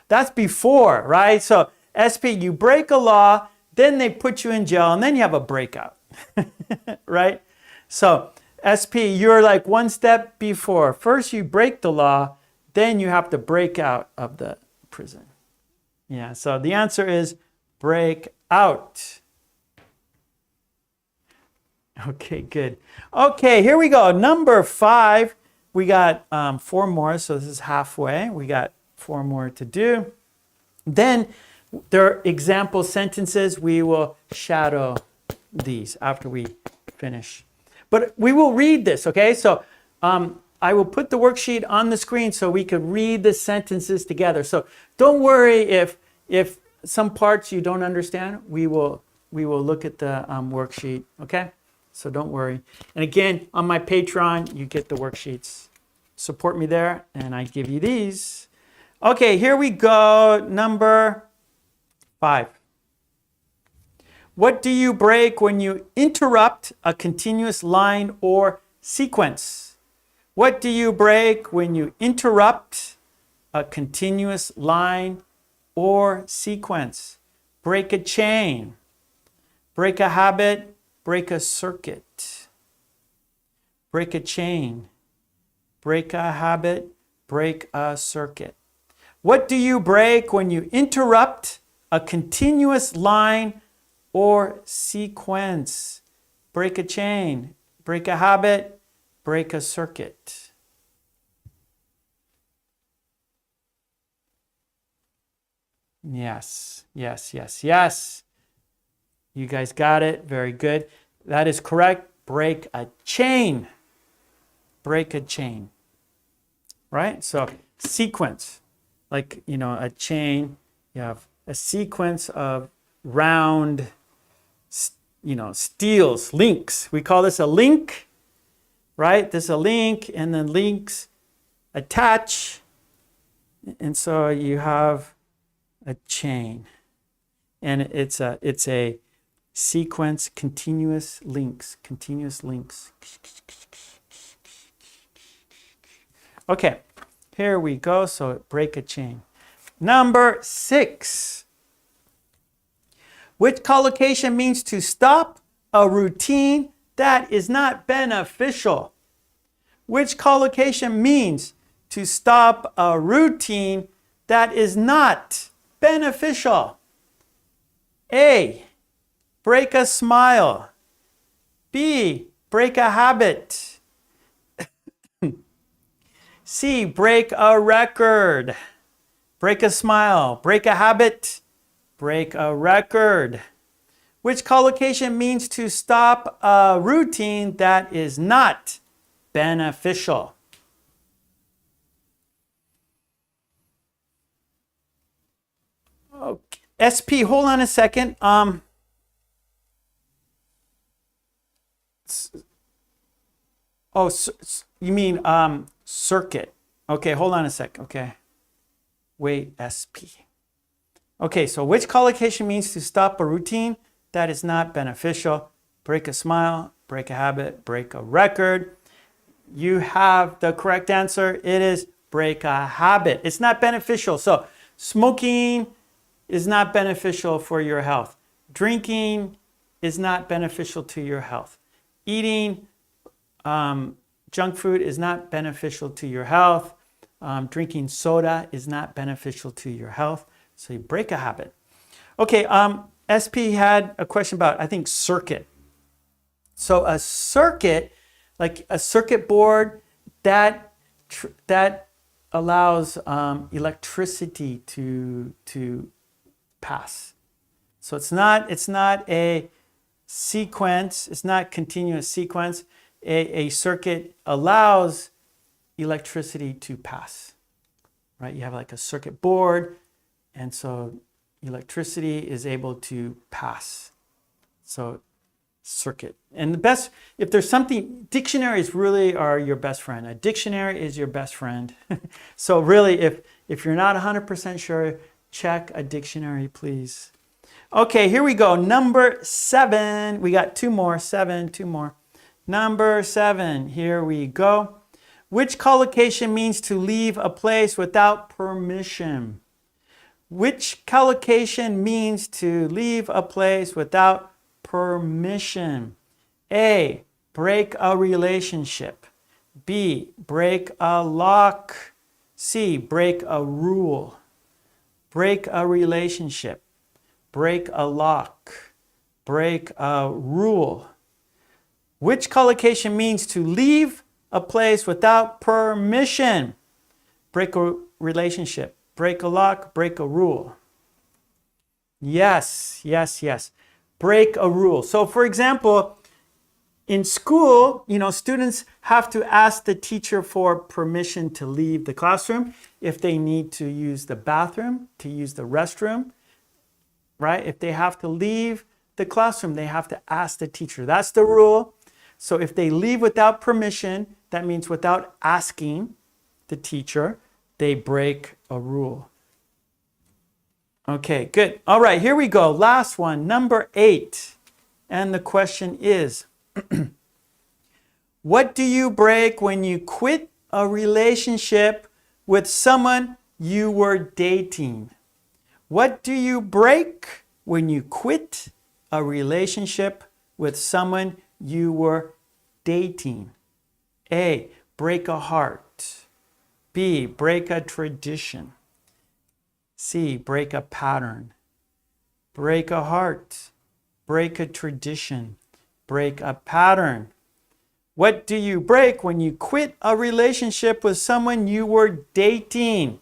That's before, right? So SP, you break a law, then they put you in jail, and then you have a breakout, right? So SP, you're like one step before. First you break the law, then you have to break out of the prison. Yeah, so the answer is break out. Okay, good. Okay, here we go. Number 5. We got 4 more, so this is halfway. We got 4 more to do. Then there are example sentences. We will shadow these after we finish. But we will read this, okay? So I will put the worksheet on the screen so we could read the sentences together. So don't worry if some parts you don't understand. We will look at the worksheet, okay? So don't worry. And again, on my Patreon, you get the worksheets. Support me there, and I give you these. Okay, here we go. Number 5. What do you break when you interrupt a continuous line or sequence? What do you break when you interrupt a continuous line or sequence? Break a chain, break a habit, break a circuit. Break a chain, break a habit, break a circuit. What do you break when you interrupt a continuous line or sequence? Break a chain, break a habit, break a circuit. Yes. You guys got it. Very good. That is correct. Break a chain. Break a chain. Right? So sequence. Like, a chain. You have a sequence of round, steels, links. We call this a link. Right? This is a link, and then links attach. And so you have a chain. And it's a sequence, continuous links. Okay, Here we go. So break a chain. Number 6. Which collocation means to stop a routine that is not beneficial? Which collocation means to stop a routine that is not beneficial? A, break a smile. B, break a habit. C, break a record. Break a smile, break a habit, break a record. Which collocation means to stop a routine that is not beneficial? Okay. SP, hold on a second. You mean circuit. Okay, hold on a sec. Okay. Wait, SP. Okay, so which collocation means to stop a routine that is not beneficial? Break a smile, break a habit, break a record. You have the correct answer. It is break a habit. It's not beneficial. So smoking is not beneficial for your health. Drinking is not beneficial to your health. Eating junk food is not beneficial to your health. Drinking soda is not beneficial to your health. So you break a habit. Okay, SP had a question about, I think, circuit. So a circuit, like a circuit board, that allows electricity to pass. So it's not a sequence. It's not continuous sequence. A circuit allows electricity to pass, right? You have like a circuit board, and so electricity is able to pass. So circuit. And the best, if there's something, dictionaries really are your best friend. A dictionary is your best friend. So really, if you're not 100% sure, check a dictionary, please. Okay, here we go. Number 7. We got 2 more. 7, 2 more. Number 7. Here we go. Which collocation means to leave a place without permission? Which collocation means to leave a place without permission? A, break a relationship. B, break a lock. C, break a rule. Break a relationship. Break a lock. Break a rule. Which collocation means to leave a place without permission? Break a relationship, break a lock, break a rule. Yes, yes, yes. Break a rule. So for example, in school, students have to ask the teacher for permission to leave the classroom if they need to use the bathroom, to use the restroom, right? If they have to leave the classroom, they have to ask the teacher. That's the rule. So if they leave without permission, that means without asking the teacher, they break a rule. Okay, good. All right, here we go. Last one, number 8. And the question is, what do you break when you quit a relationship with someone you were dating? What do you break when you quit a relationship with someone you were dating? A, break a heart. B, break a tradition. C, break a pattern. Break a heart. Break a tradition. Break a pattern. What do you break when you quit a relationship with someone you were dating?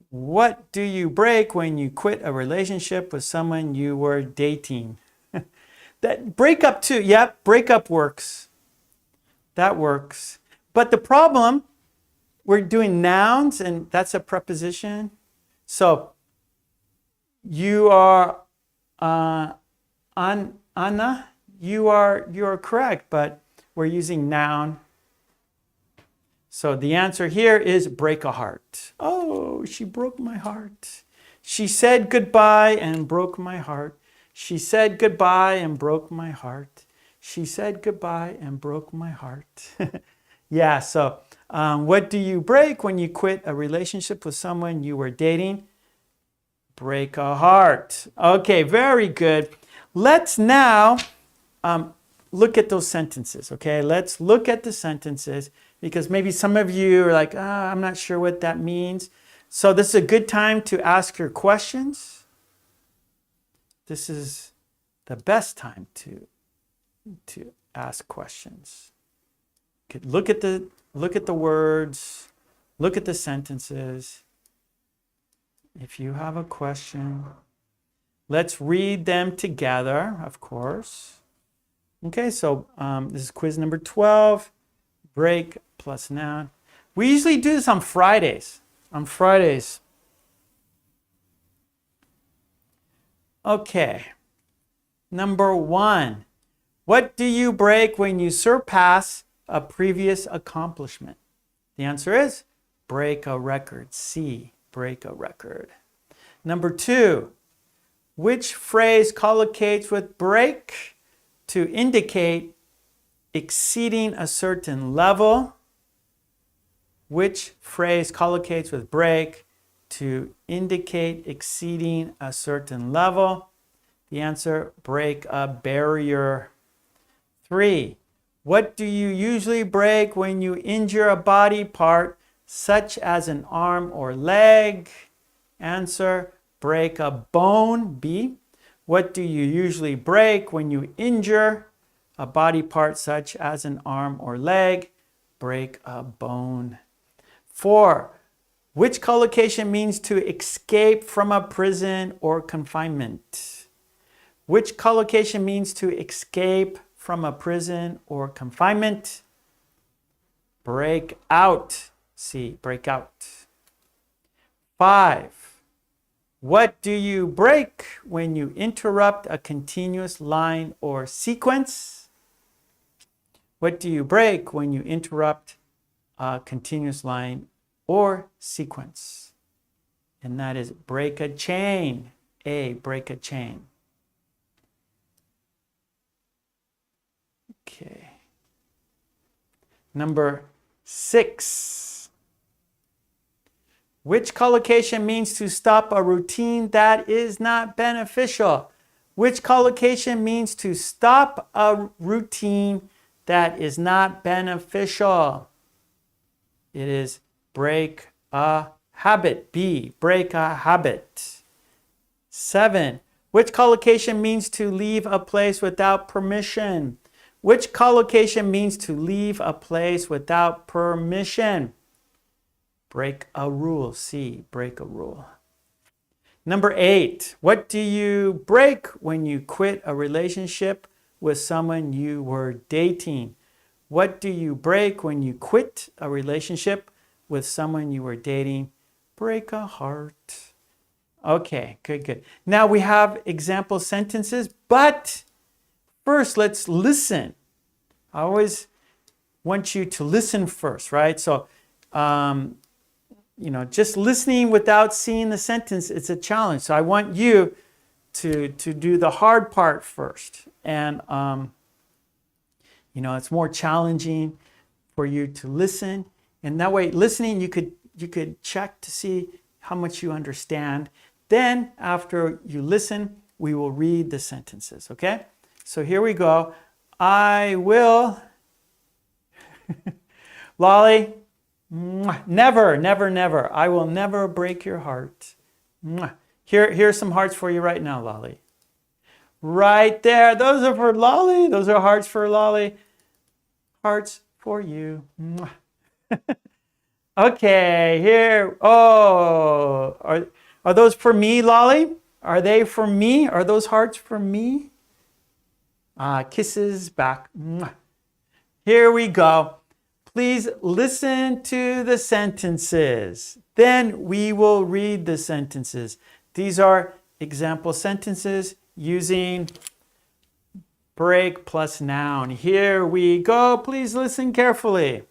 What do you break when you quit a relationship with someone you were dating? That breakup too. Yep, breakup works. That works. But the problem, we're doing nouns, and that's a preposition. So you are Anna. You're correct, but we're using noun. So the answer here is break a heart. Oh, she broke my heart. She said goodbye and broke my heart. She said goodbye and broke my heart. She said goodbye and broke my heart. Yeah, so What do you break when you quit a relationship with someone you were dating? Break a heart. Okay, very good. Let's now look at those sentences, okay? Let's look at the sentences because maybe some of you are like, I'm not sure what that means. So this is a good time to ask your questions. This is the best time to ask questions. Okay, look at the words, look at the sentences. If you have a question, let's read them together, of course. Okay, so this is quiz number 12, break plus noun. We usually do this on Fridays. Okay, number 1. What do you break when you surpass a previous accomplishment? The answer is break a record. C, break a record. Number 2, which phrase collocates with break to indicate exceeding a certain level? Which phrase collocates with break to indicate exceeding a certain level? The answer, break a barrier. 3, what do you usually break when you injure a body part such as an arm or leg? Answer, break a bone. B, what do you usually break when you injure a body part such as an arm or leg? Break a bone. 4, which collocation means to escape from a prison or confinement? Which collocation means to escape from a prison or confinement? Break out. C, break out. 5, what do you break when you interrupt a continuous line or sequence? What do you break when you interrupt a continuous line or sequence? And that is break a chain. A, break a chain. Okay. Number 6. Which collocation means to stop a routine that is not beneficial? Which collocation means to stop a routine that is not beneficial? It is break a habit. B, break a habit. 7, which collocation means to leave a place without permission? Which collocation means to leave a place without permission? Break a rule. C, break a rule. Number 8, what do you break when you quit a relationship with someone you were dating? What do you break when you quit a relationship with someone you were dating? Break a heart. Okay, good. Now we have example sentences, but first let's listen. I always want you to listen first, right? So, just listening without seeing the sentence, it's a challenge. So I want you to do the hard part first. And, it's more challenging for you to listen. And that way, listening, you could check to see how much you understand. Then, after you listen, we will read the sentences, okay? So here we go. I will, Lolly, never. I will never break your heart. Here's some hearts for you right now, Lolly. Right there. Those are for Lolly. Those are hearts for Lolly. Hearts for you. Okay, here. Oh, are those for me, Lolly? Are they for me? Are those hearts for me? Kisses back. Here we go. Please listen to the sentences. Then we will read the sentences. These are example sentences using break plus noun. Here we go. Please listen carefully.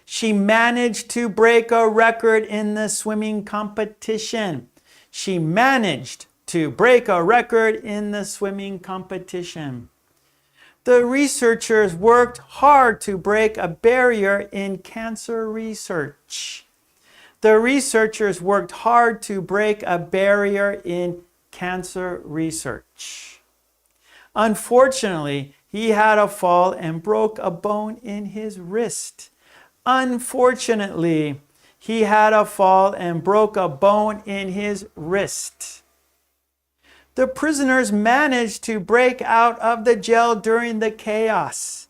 She managed to break a record in the swimming competition. She managed to break a record in the swimming competition. The researchers worked hard to break a barrier in cancer research. The researchers worked hard to break a barrier in cancer research. Unfortunately, he had a fall and broke a bone in his wrist. Unfortunately, he had a fall and broke a bone in his wrist. The prisoners managed to break out of the jail during the chaos.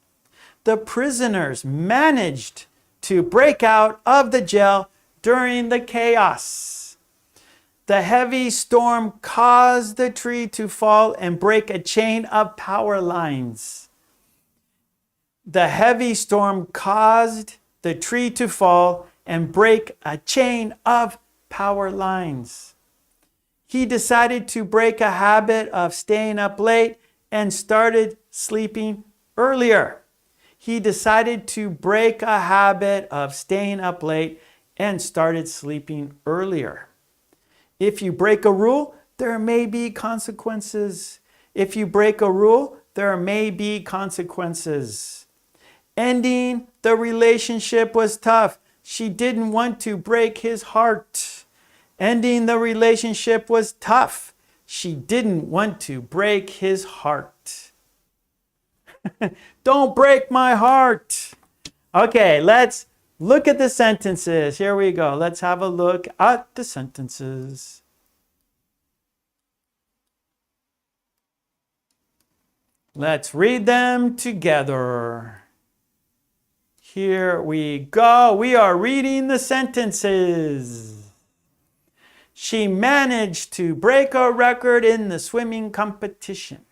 The prisoners managed to break out of the jail during the chaos. The heavy storm caused the tree to fall and break a chain of power lines. The heavy storm caused the tree to fall and break a chain of power lines. He decided to break a habit of staying up late and started sleeping earlier. He decided to break a habit of staying up late and started sleeping earlier. If you break a rule, there may be consequences. If you break a rule, there may be consequences. Ending the relationship was tough. She didn't want to break his heart. Ending the relationship was tough. She didn't want to break his heart. Don't break my heart. Okay, let's look at the sentences. Here we go. Let's have a look at the sentences. Let's read them together. Here we go. We are reading the sentences. She managed to break a record in the swimming competition.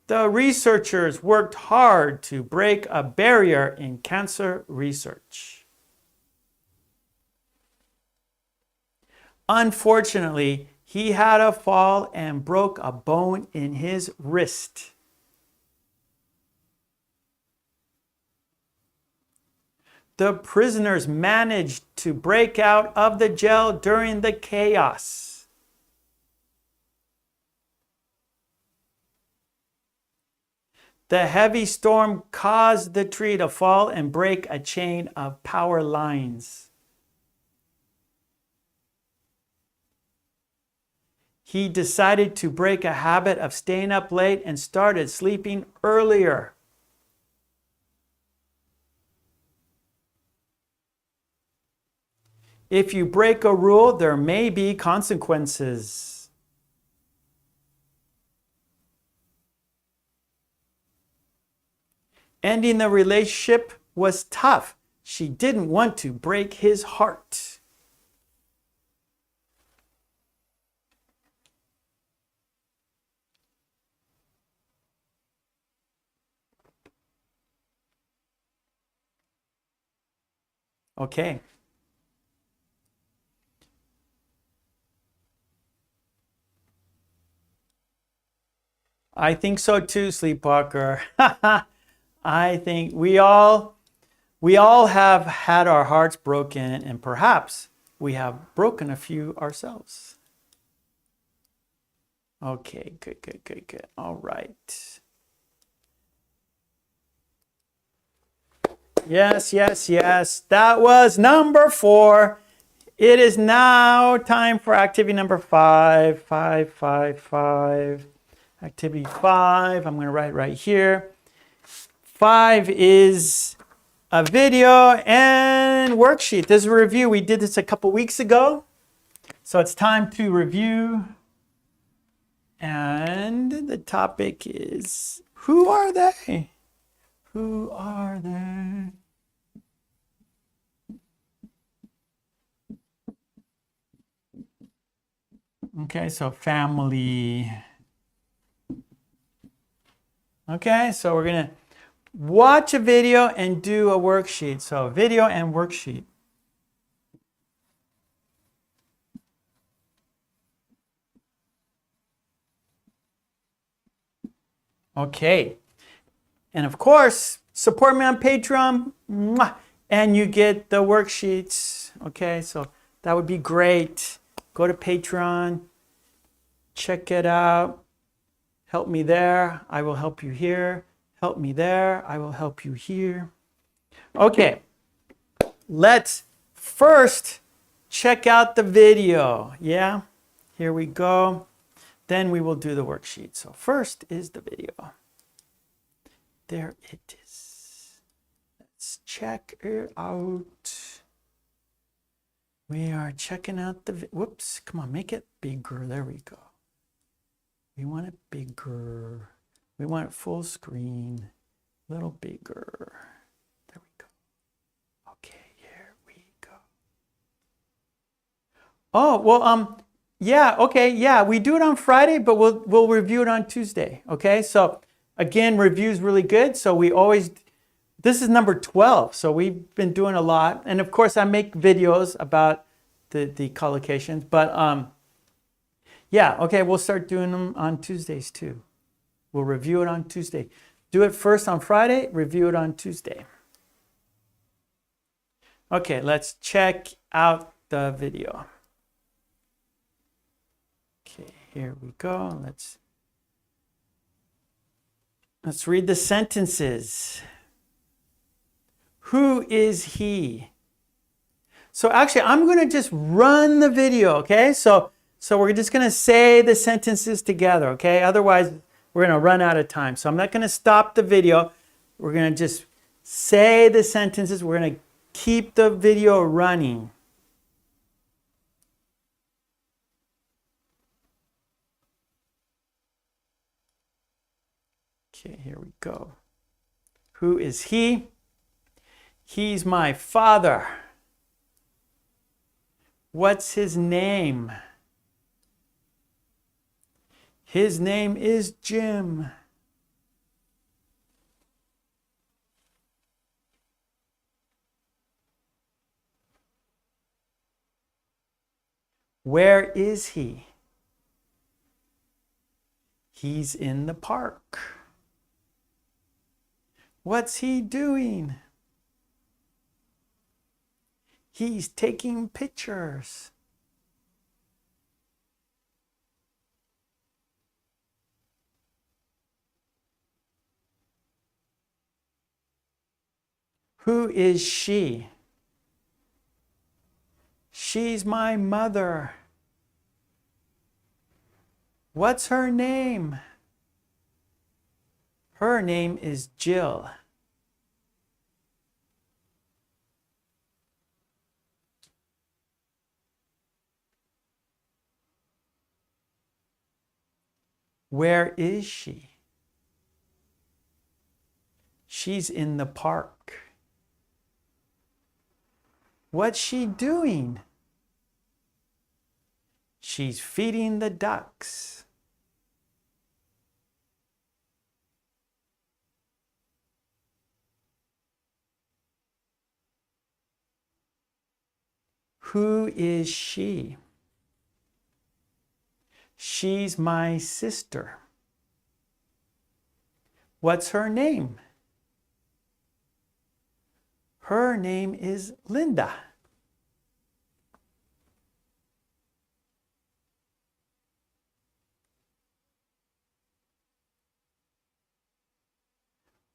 The researchers worked hard to break a barrier in cancer research. Unfortunately, he had a fall and broke a bone in his wrist. The prisoners managed to break out of the jail during the chaos. The heavy storm caused the tree to fall and break a chain of power lines. He decided to break a habit of staying up late and started sleeping earlier. If you break a rule, there may be consequences. Ending the relationship was tough. She didn't want to break his heart. Okay. I think so too, Sleepwalker. I think we all have had our hearts broken, and perhaps we have broken a few ourselves. Okay, good. All right. Yes. That was number 4. It is now time for activity number 5. 5. Activity 5, I'm going to write right here. 5 is a video and worksheet. This is a review. We did this a couple weeks ago. So it's time to review. And the topic is, who are they? Who are they? Okay, so family. Okay, so we're going to watch a video and do a worksheet. So video and worksheet. Okay. And of course, support me on Patreon. And you get the worksheets. Okay, so that would be great. Go to Patreon. Check it out. Help me there, I will help you here. Help me there, I will help you here. Okay, let's first check out the video. Yeah, here we go. Then we will do the worksheet. So first is the video. There it is. Let's check it out. We are checking out the, whoops, come on, make it bigger. There we go. We want it bigger. We want it full screen, a little bigger. There we go. Okay, here we go. Oh, well, yeah, okay, yeah, we do it on Friday, but we'll review it on Tuesday, okay? So again, review's really good. So we always, this is number 12. So we've been doing a lot. And of course I make videos about the collocations, but yeah, okay, we'll start doing them on Tuesdays too. We'll review it on Tuesday. Do it first on Friday, review it on Tuesday. Okay, let's check out the video. Okay, here we go. Let's read the sentences. Who is he? So actually, I'm going to just run the video, okay? So we're just going to say the sentences together, okay? Otherwise, we're going to run out of time. So I'm not going to stop the video. We're going to just say the sentences. We're going to keep the video running. Okay, here we go. Who is he? He's my father. What's his name? His name is Jim. Where is he? He's in the park. What's he doing? He's taking pictures. Who is she? She's my mother. What's her name? Her name is Jill. Where is she? She's in the park. What's she doing? She's feeding the ducks. Who is she? She's my sister. What's her name? Her name is Linda.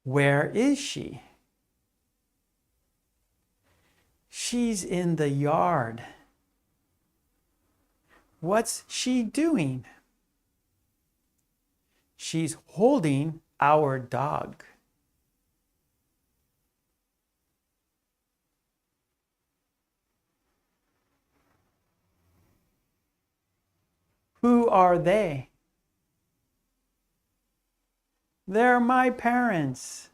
Where is she? She's in the yard. What's she doing? She's holding our dog. Who are they? They're my parents.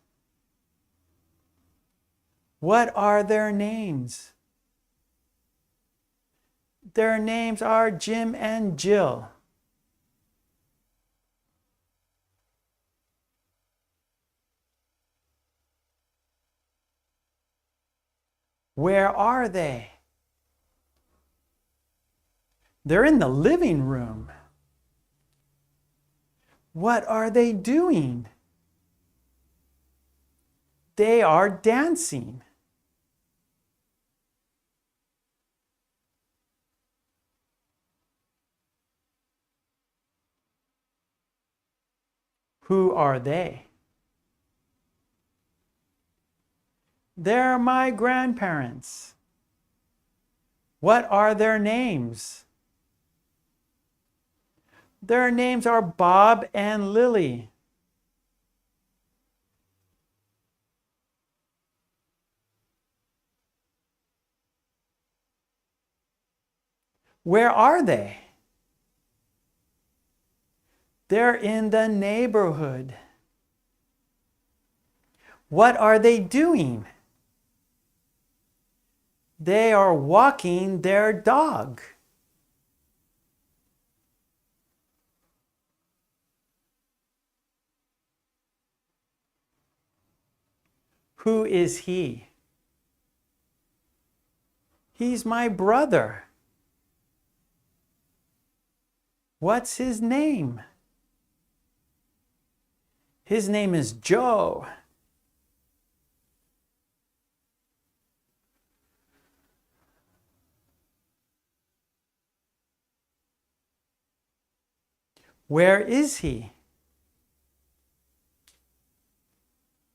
What are their names? Their names are Jim and Jill. Where are they? They're in the living room. What are they doing? They are dancing. Who are they? They're my grandparents. What are their names? Their names are Bob and Lily. Where are they? They're in the neighborhood. What are they doing? They are walking their dog. Who is he? He's my brother. What's his name? His name is Joe. Where is he?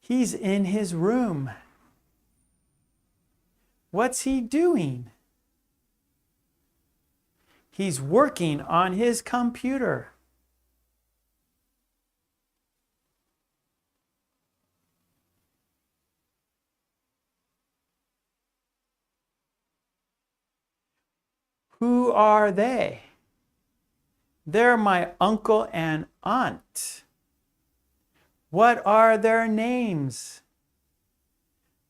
He's in his room. What's he doing? He's working on his computer. Who are they? They're my uncle and aunt. What are their names?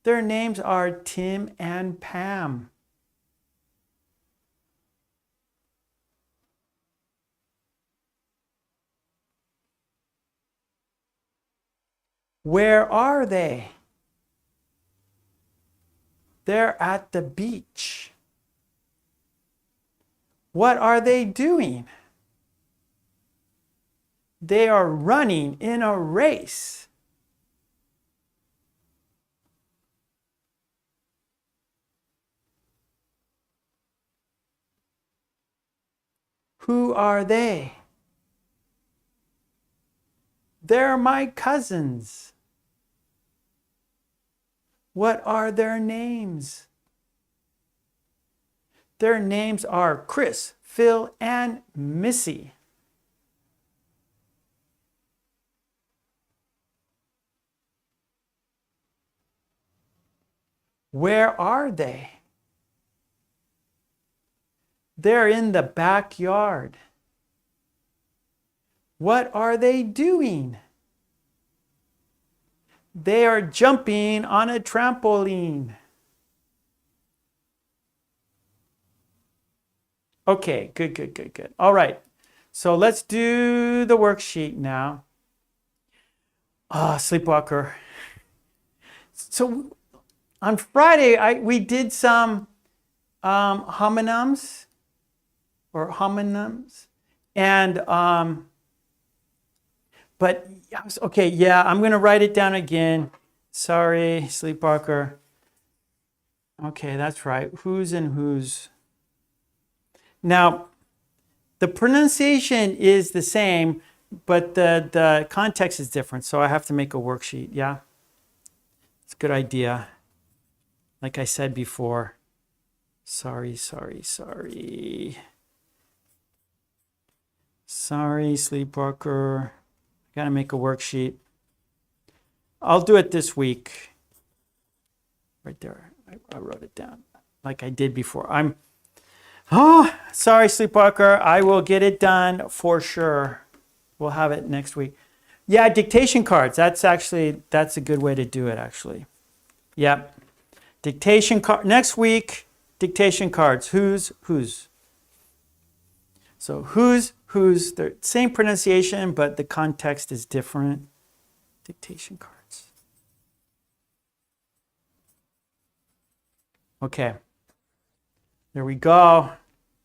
Their names are Tim and Pam. Where are they? They're at the beach. What are they doing? They are running in a race. Who are they? They're my cousins. What are their names? Their names are Chris, Phil, and Missy. Where are they? They're in the backyard. What are they doing? They are jumping on a trampoline. Okay, good. All right, so let's do the worksheet now. Sleepwalker. So on Friday, we did some homonyms, and but okay, yeah, I'm gonna write it down again. Sorry, Sleepwalker. Okay, that's right. Who's and whose. Now, the pronunciation is the same, but the context is different. So I have to make a worksheet. Yeah, it's a good idea. Like I said before. Sorry, Sleepwalker. I gotta make a worksheet. I'll do it this week. Right there. I wrote it down like I did before. Sorry, Sleepwalker. I will get it done for sure. We'll have it next week. Yeah, dictation cards. That's a good way to do it, actually. Yep. Dictation card. Next week, dictation cards. Whose. So whose, the same pronunciation, but the context is different. Dictation cards. Okay. There we go.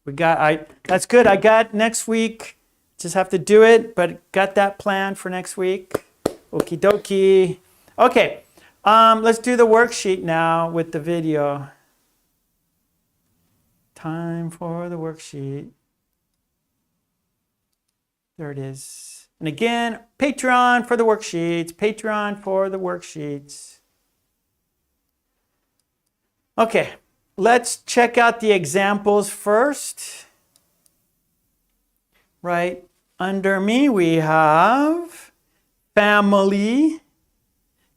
That's good. I got next week. Just have to do it, but got that planned for next week. Okie dokie. Okay. Let's do the worksheet now with the video. Time for the worksheet. There it is. And again, Patreon for the worksheets. Patreon for the worksheets. Okay, let's check out the examples first. Right under me, we have family,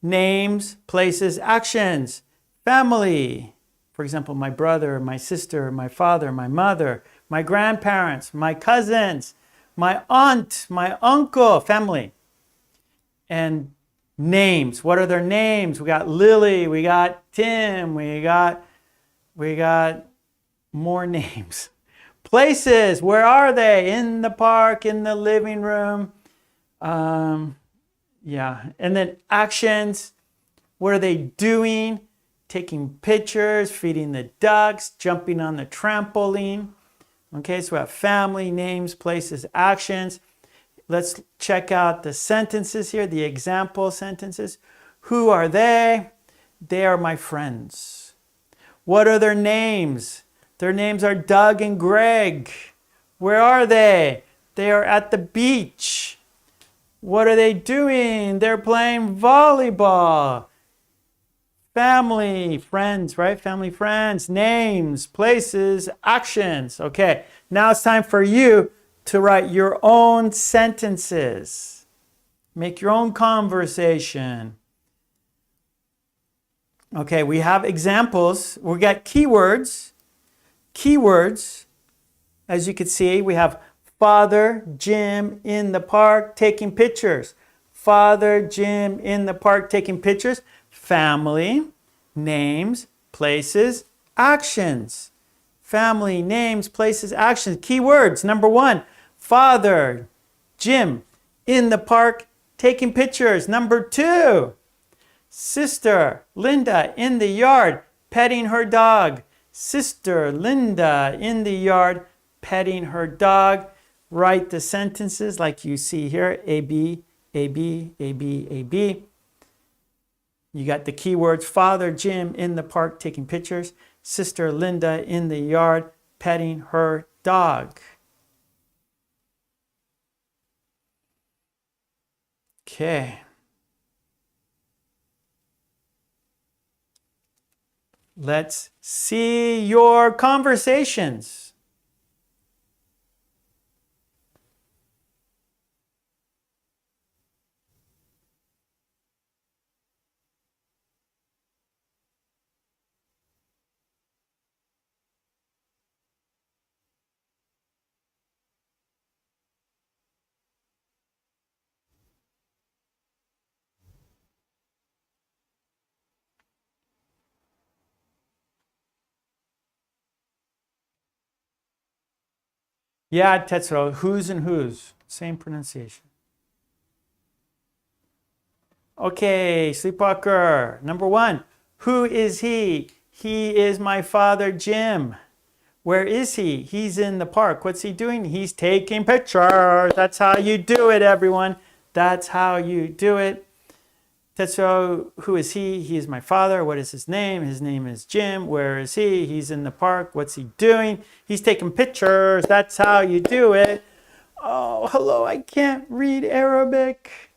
names, places, actions. Family. For example, my brother, my sister, my father, my mother, my grandparents, my cousins, my aunt, my uncle, family. And names. What are their names? We got Lily, we got Tim, we got more names. Places, where are they? In the park, in the living room. Yeah. And then actions, what are they doing? Taking pictures, feeding the ducks, jumping on the trampoline. Okay, so we have family, names, places, actions. Let's check out the sentences here, the example sentences. Who are they? They are my friends. What are their names? Their names are Doug and Greg. Where are they? They are at the beach. What are they doing? They're playing volleyball. Family, friends, right? Family, friends, names, places, actions. Okay, now it's time for you to write your own sentences. Make your own conversation. Okay, we have examples. We got keywords. Keywords, as you can see, we have Father Jim in the park taking pictures. Father Jim in the park taking pictures. Family, names, places, actions. Family, names, places, actions. Keywords. Number 1, Father Jim in the park taking pictures. Number 2, Sister Linda in the yard petting her dog. Sister Linda in the yard petting her dog. Write the sentences like you see here. A, B, A, B, A, B, A, B. You got the keywords, Father Jim in the park taking pictures, Sister Linda in the yard petting her dog. Okay. Let's see your conversations. Yeah, Tetsuro, who's and whose. Same pronunciation. Okay, Sleepwalker. Number 1, who is he? He is my father, Jim. Where is he? He's in the park. What's he doing? He's taking pictures. That's how you do it, everyone. That's how you do it. Tetsuo, who is he? He is my father. What is his name? His name is Jim. Where is he? He's in the park. What's he doing? He's taking pictures. That's how you do it. Oh, hello. I can't read Arabic.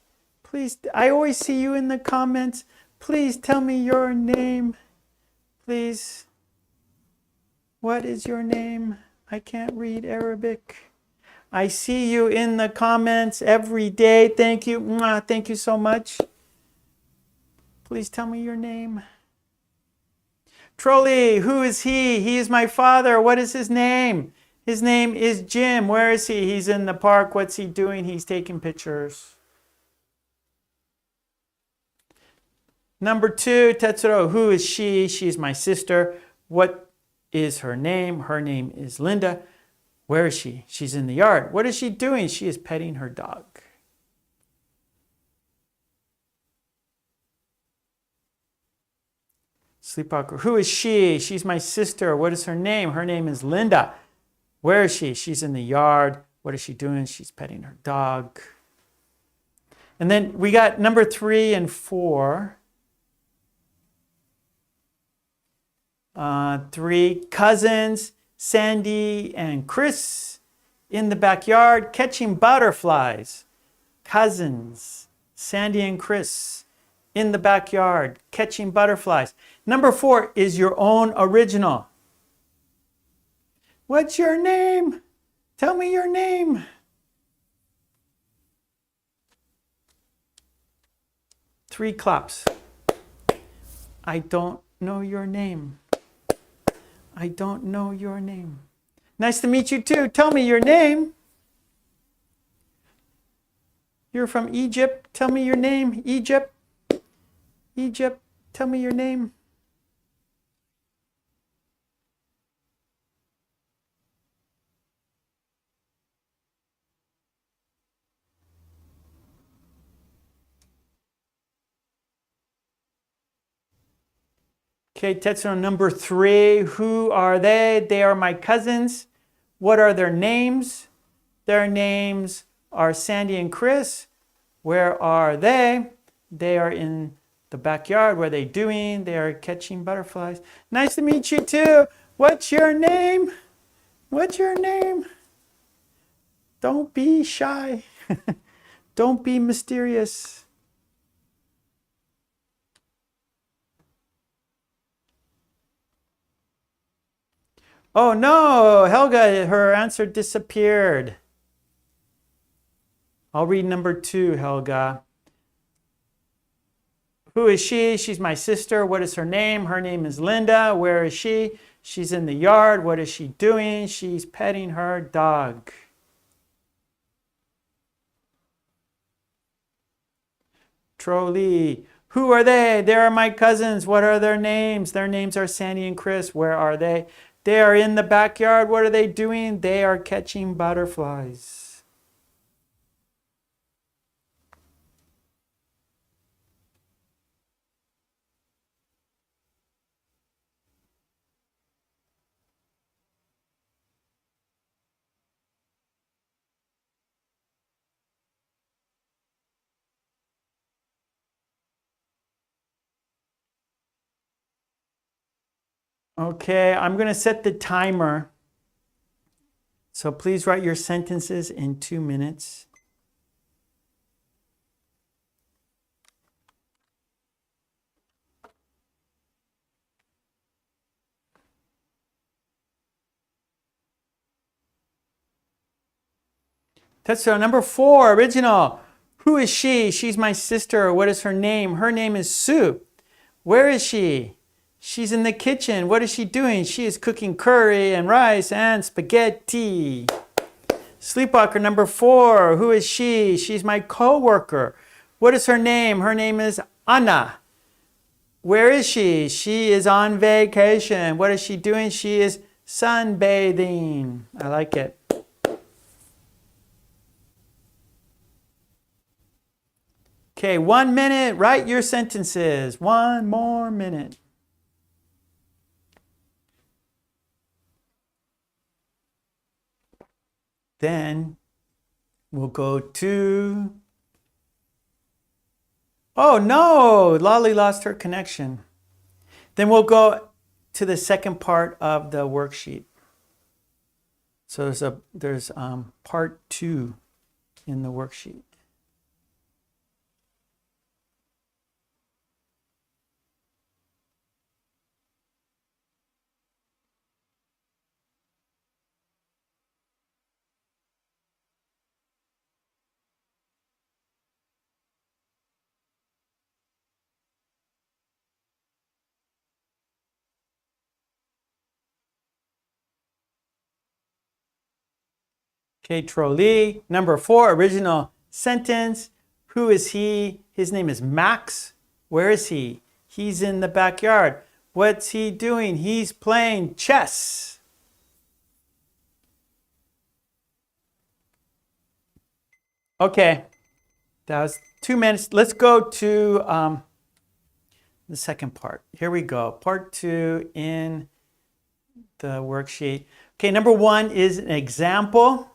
Please, I always see you in the comments. Please tell me your name. Please. What is your name? I can't read Arabic. I see you in the comments every day. Thank you. Mwah. Thank you so much. Please tell me your name. Trolley, who is he? He is my father. What is his name? His name is Jim. Where is he? He's in the park. What's he doing? He's taking pictures. Number 2, Tetsuro, who is she? She's my sister. What is her name? Her name is Linda. Where is she? She's in the yard. What is she doing? She is petting her dog. Sleepwalker, who is she? She's my sister. What is her name? Her name is Linda. Where is she? She's in the yard. What is she doing? She's petting her dog. And then we got number 3 and 4. 3 cousins, Sandy and Chris, in the backyard catching butterflies. cousins, Sandy and Chris, in the backyard, catching butterflies. Number 4 is your own original. What's your name? Tell me your name. Three claps. I don't know your name. I don't know your name. Nice to meet you too. Tell me your name. You're from Egypt. Tell me your name. Egypt. Egypt. Tell me your name. Okay, Tetsuno number 3. Who are they? They are my cousins. What are their names? Their names are Sandy and Chris. Where are they? They are in the backyard. What are they doing? They are catching butterflies. Nice to meet you too. What's your name? What's your name? Don't be shy. Don't be mysterious. Oh no, Helga, her answer disappeared. I'll read number 2, Helga. Who is she? She's my sister. What is her name? Her name is Linda. Where is she? She's in the yard. What is she doing? She's petting her dog. Trolley. Who are they? They are my cousins. What are their names? Their names are Sandy and Chris. Where are they? They are in the backyard. What are they doing? They are catching butterflies. Okay, I'm going to set the timer. So please write your sentences in 2 minutes. Tetsuo number 4, original. Who is she? She's my sister. What is her name? Her name is Sue. Where is she? She's in the kitchen. What is she doing? She is cooking curry and rice and spaghetti. Sleepwalker number 4. Who is she? She's my co-worker. What is her name? Her name is Anna. Where is she? She is on vacation. What is she doing? She is sunbathing. I like it. Okay, 1 minute. Write your sentences. 1 more minute. Then we'll go to... Oh no, Lolly lost her connection. Then we'll go to the second part of the worksheet. So there's part 2 in the worksheet. Okay, trolley. Number 4, original sentence. Who is he? His name is Max. Where is he? He's in the backyard. What's he doing? He's playing chess. Okay, that was 2 minutes. Let's go to the second part. Here we go. Part 2 in the worksheet. Okay, number 1 is an example.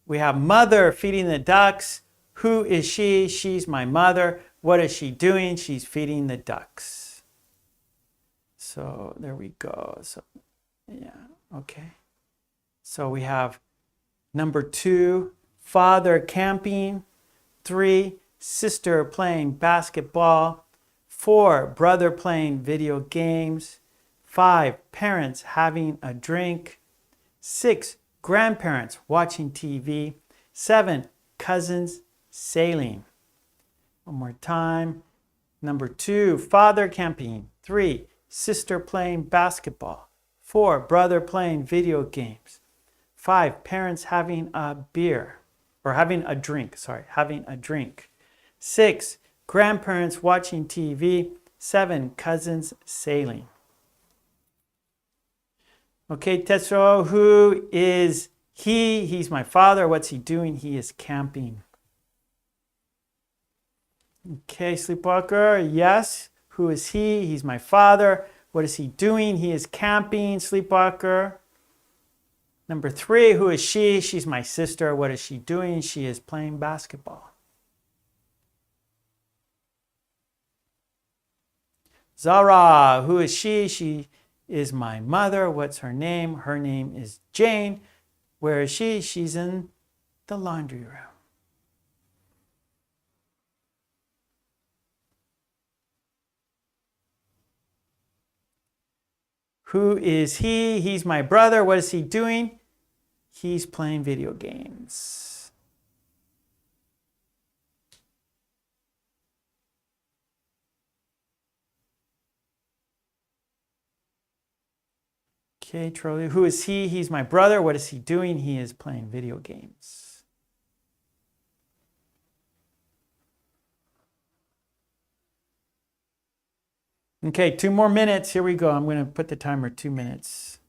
We have mother feeding the ducks. Who is she? She's my mother. What is she doing? She's feeding the ducks. So there we go. So yeah, okay. So we have number 2, father camping, 3, sister playing basketball. 4, brother playing video games. 5, parents having a drink. 6, grandparents watching TV. 7, cousins sailing. One more time. Number 2, father camping. 3, sister playing basketball. 4, brother playing video games. 5, parents having a beer, or having a drink, having a drink. 6, grandparents watching TV. 7, cousins sailing. Okay, Tetsuo, who is he? He's my father. What's he doing? He is camping. Okay, Sleepwalker, yes. Who is he? He's my father. What is he doing? He is camping, Sleepwalker. Number 3, who is she? She's my sister. What is she doing? She is playing basketball. Zara, who is she? She is my mother. What's her name? Her name is Jane. Where is she? She's in the laundry room. Who is he? He's my brother. What is he doing? He's playing video games. Okay, Trolley. Who is he? He's my brother. What is he doing? He is playing video games. Okay, 2 more minutes. Here we go. I'm going to put the timer 2 minutes.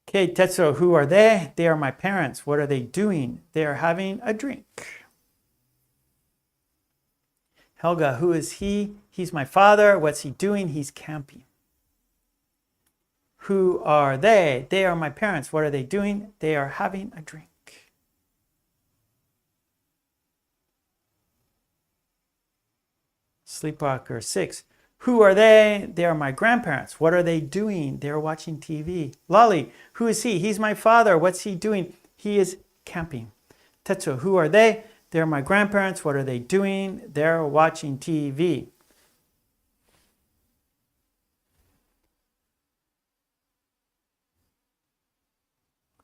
Okay, Tetsuo, who are they? They are my parents. What are they doing? They are having a drink. Helga, who is he? He's my father. What's he doing? He's camping. Who are they? They are my parents. What are they doing? They are having a drink. Sleepwalker 6. Who are they? They are my grandparents. What are they doing? They're watching TV. Lolly, who is he? He's my father. What's he doing? He is camping. Tetsuo, who are they? They're my grandparents. What are they doing? They're watching TV.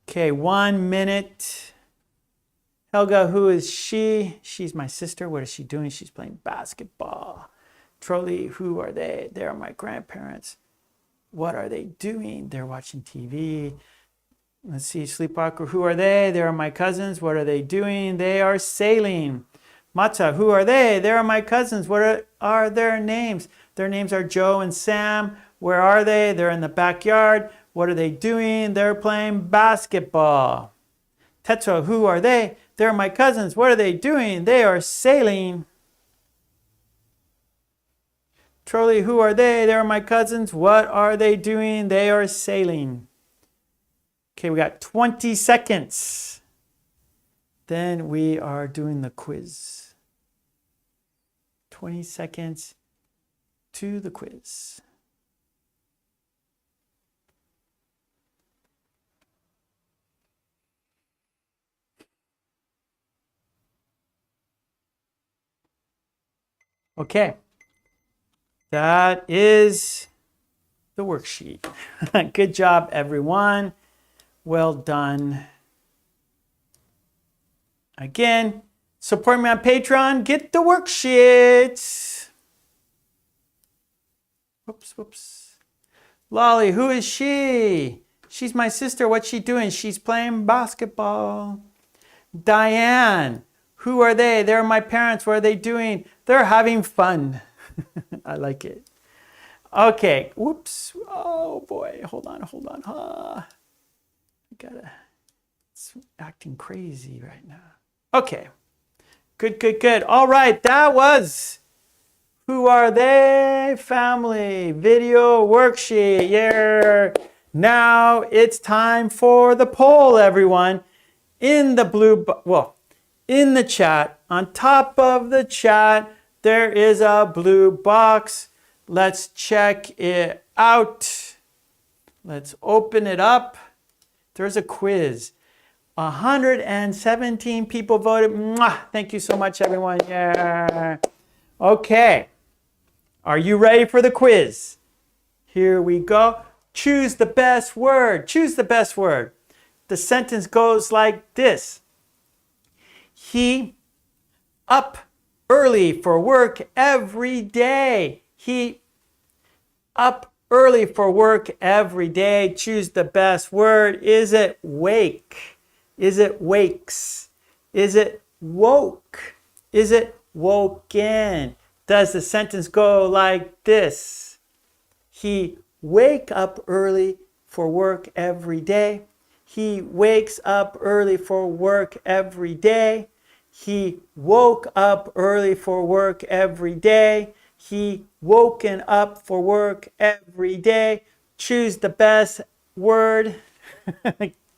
Okay, 1 minute. Helga, who is she? She's my sister. What is she doing? She's playing basketball. Trolley, who are they? They are my grandparents. What are they doing? They're watching TV. Let's see, Sleepwalker, who are they? They are my cousins. What are they doing? They are sailing. Mata, who are they? They are my cousins. What are their names? Their names are Joe and Sam. Where are they? They're in the backyard. What are they doing? They're playing basketball. Tetsuo, who are they? They're my cousins. What are they doing? They are sailing. Trolley, who are they? They are my cousins. What are they doing? They are sailing. Okay, we got 20 seconds. Then we are doing the quiz. 20 seconds to the quiz. Okay, that is the worksheet. Good job, everyone. Well done. Again, support me on Patreon. Get the worksheets. Whoops. Lolly, who is she? She's my sister. What's she doing? She's playing basketball. Diane, who are they? They're my parents. What are they doing? They're having fun. I like it. Okay. Whoops. Oh boy. Hold on. It's acting crazy right now. Okay. Good. All right. That was Who Are They? Family video worksheet. Yeah. Now it's time for the poll, everyone. In the in the chat, on top of the chat, there is a blue box. Let's check it out. Let's open it up. There's a quiz. 117 people voted. Mwah! Thank you so much, everyone. Yeah. Okay. Are you ready for the quiz? Here we go. Choose the best word. Choose the best word. The sentence goes like this. He up early for work every day. He up early for work every day. Choose the best word. Is it wake? Is it wakes? Is it woke? Is it woken? Does the sentence go like this? He wake up early for work every day. He wakes up early for work every day. He woke up early for work every day. He woken up for work every day. Choose the best word.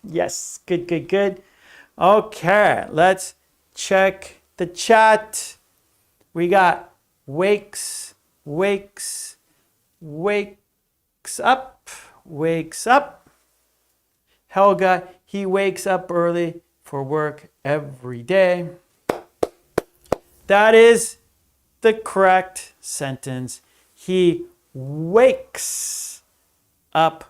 Yes, good, good, good. Okay, let's check the chat. We got wakes, wakes, wakes up, wakes up. Helga, he wakes up early for work every day. That is the correct sentence. He wakes up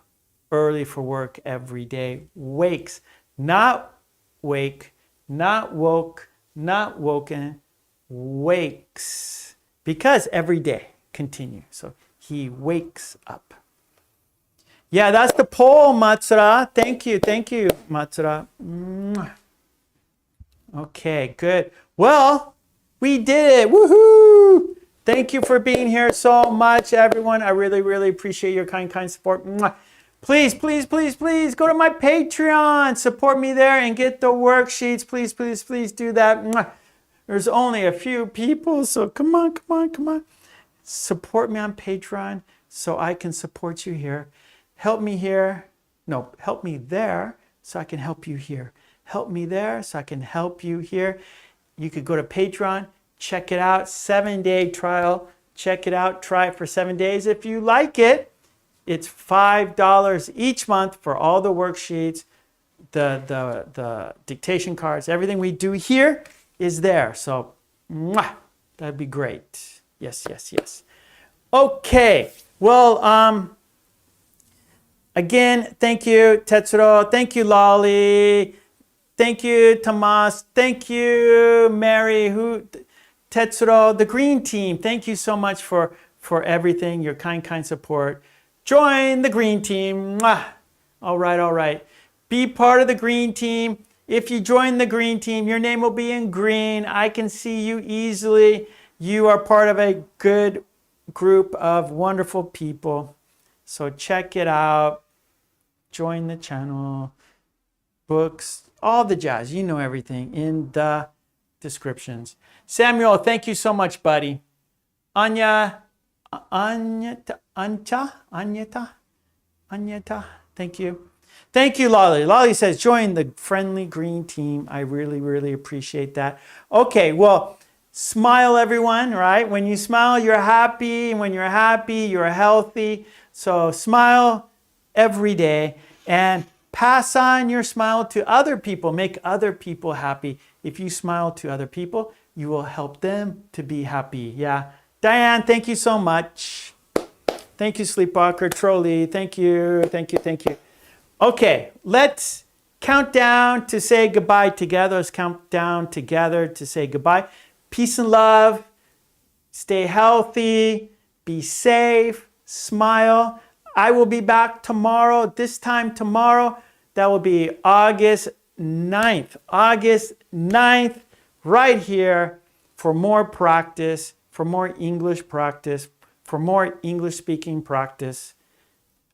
early for work every day. Wakes, not wake, not woke, not woken, wakes. Because every day, continue. So he wakes up. Yeah, that's the poll, Matsura. Thank you, Matsura. Okay, good. Well, we did it. Woohoo! Thank you for being here so much, everyone. I really, really appreciate your kind support. Please, please, please, please go to my Patreon. Support me there and get the worksheets. Please, please, please do that. There's only a few people, so come on, come on, come on. Support me on Patreon so I can support you here. Help me here. No, help me there so I can help you here. Help me there so I can help you here. You could go to Patreon, check it out, 7-day trial. Check it out, try it for 7 days. If you like it, it's $5 each month for all the worksheets, the dictation cards, everything we do here is there. So, that'd be great. Yes, yes, yes. Okay, well, again, thank you, Tetsuro. Thank you, Lolly. Thank you, Tomas. Thank you, Mary, Tetsuro, the green team. Thank you so much for everything, your kind support. Join the green team. All right, all right. Be part of the green team. If you join the green team, your name will be in green. I can see you easily. You are part of a good group of wonderful people. So check it out. Join the channel. Books, all the jazz. You know everything in the descriptions. Samuel, thank you so much, buddy. Anyata, thank you. Thank you, Lolly. Lolly says, join the friendly green team. I really, really appreciate that. Okay, well, smile, everyone, right? When you smile, you're happy. When you're happy, you're healthy. So smile every day and pass on your smile to other people. Make other people happy. If you smile to other people, you will help them to be happy. Yeah. Diane, thank you so much. Thank you, Sleepwalker. Trolley, thank you, thank you, thank you. Okay, let's count down to say goodbye together. Let's count down together to say goodbye. Peace and love. Stay healthy. Be safe. Smile. I will be back tomorrow. This time tomorrow, that will be August 9th. August 9th, right here for more practice, for more English practice, for more English speaking practice.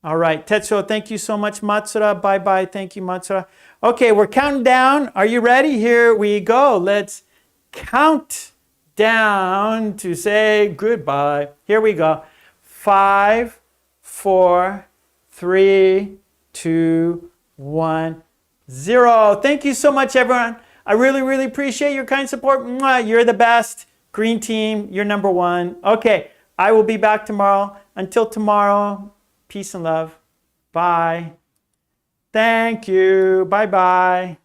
All right, Tetsuo, thank you so much, Matsura. Bye-bye. Thank you, Matsura. Okay, we're counting down. Are you ready? Here we go. Let's count down to say goodbye. Here we go. 5, 4, 3, 2, 1, 0. Thank you so much, everyone. I really, really appreciate your kind support. Mwah, you're the best. Green team, you're number one. Okay, I will be back tomorrow. Until tomorrow, peace and love. Bye. Thank you. Bye-bye.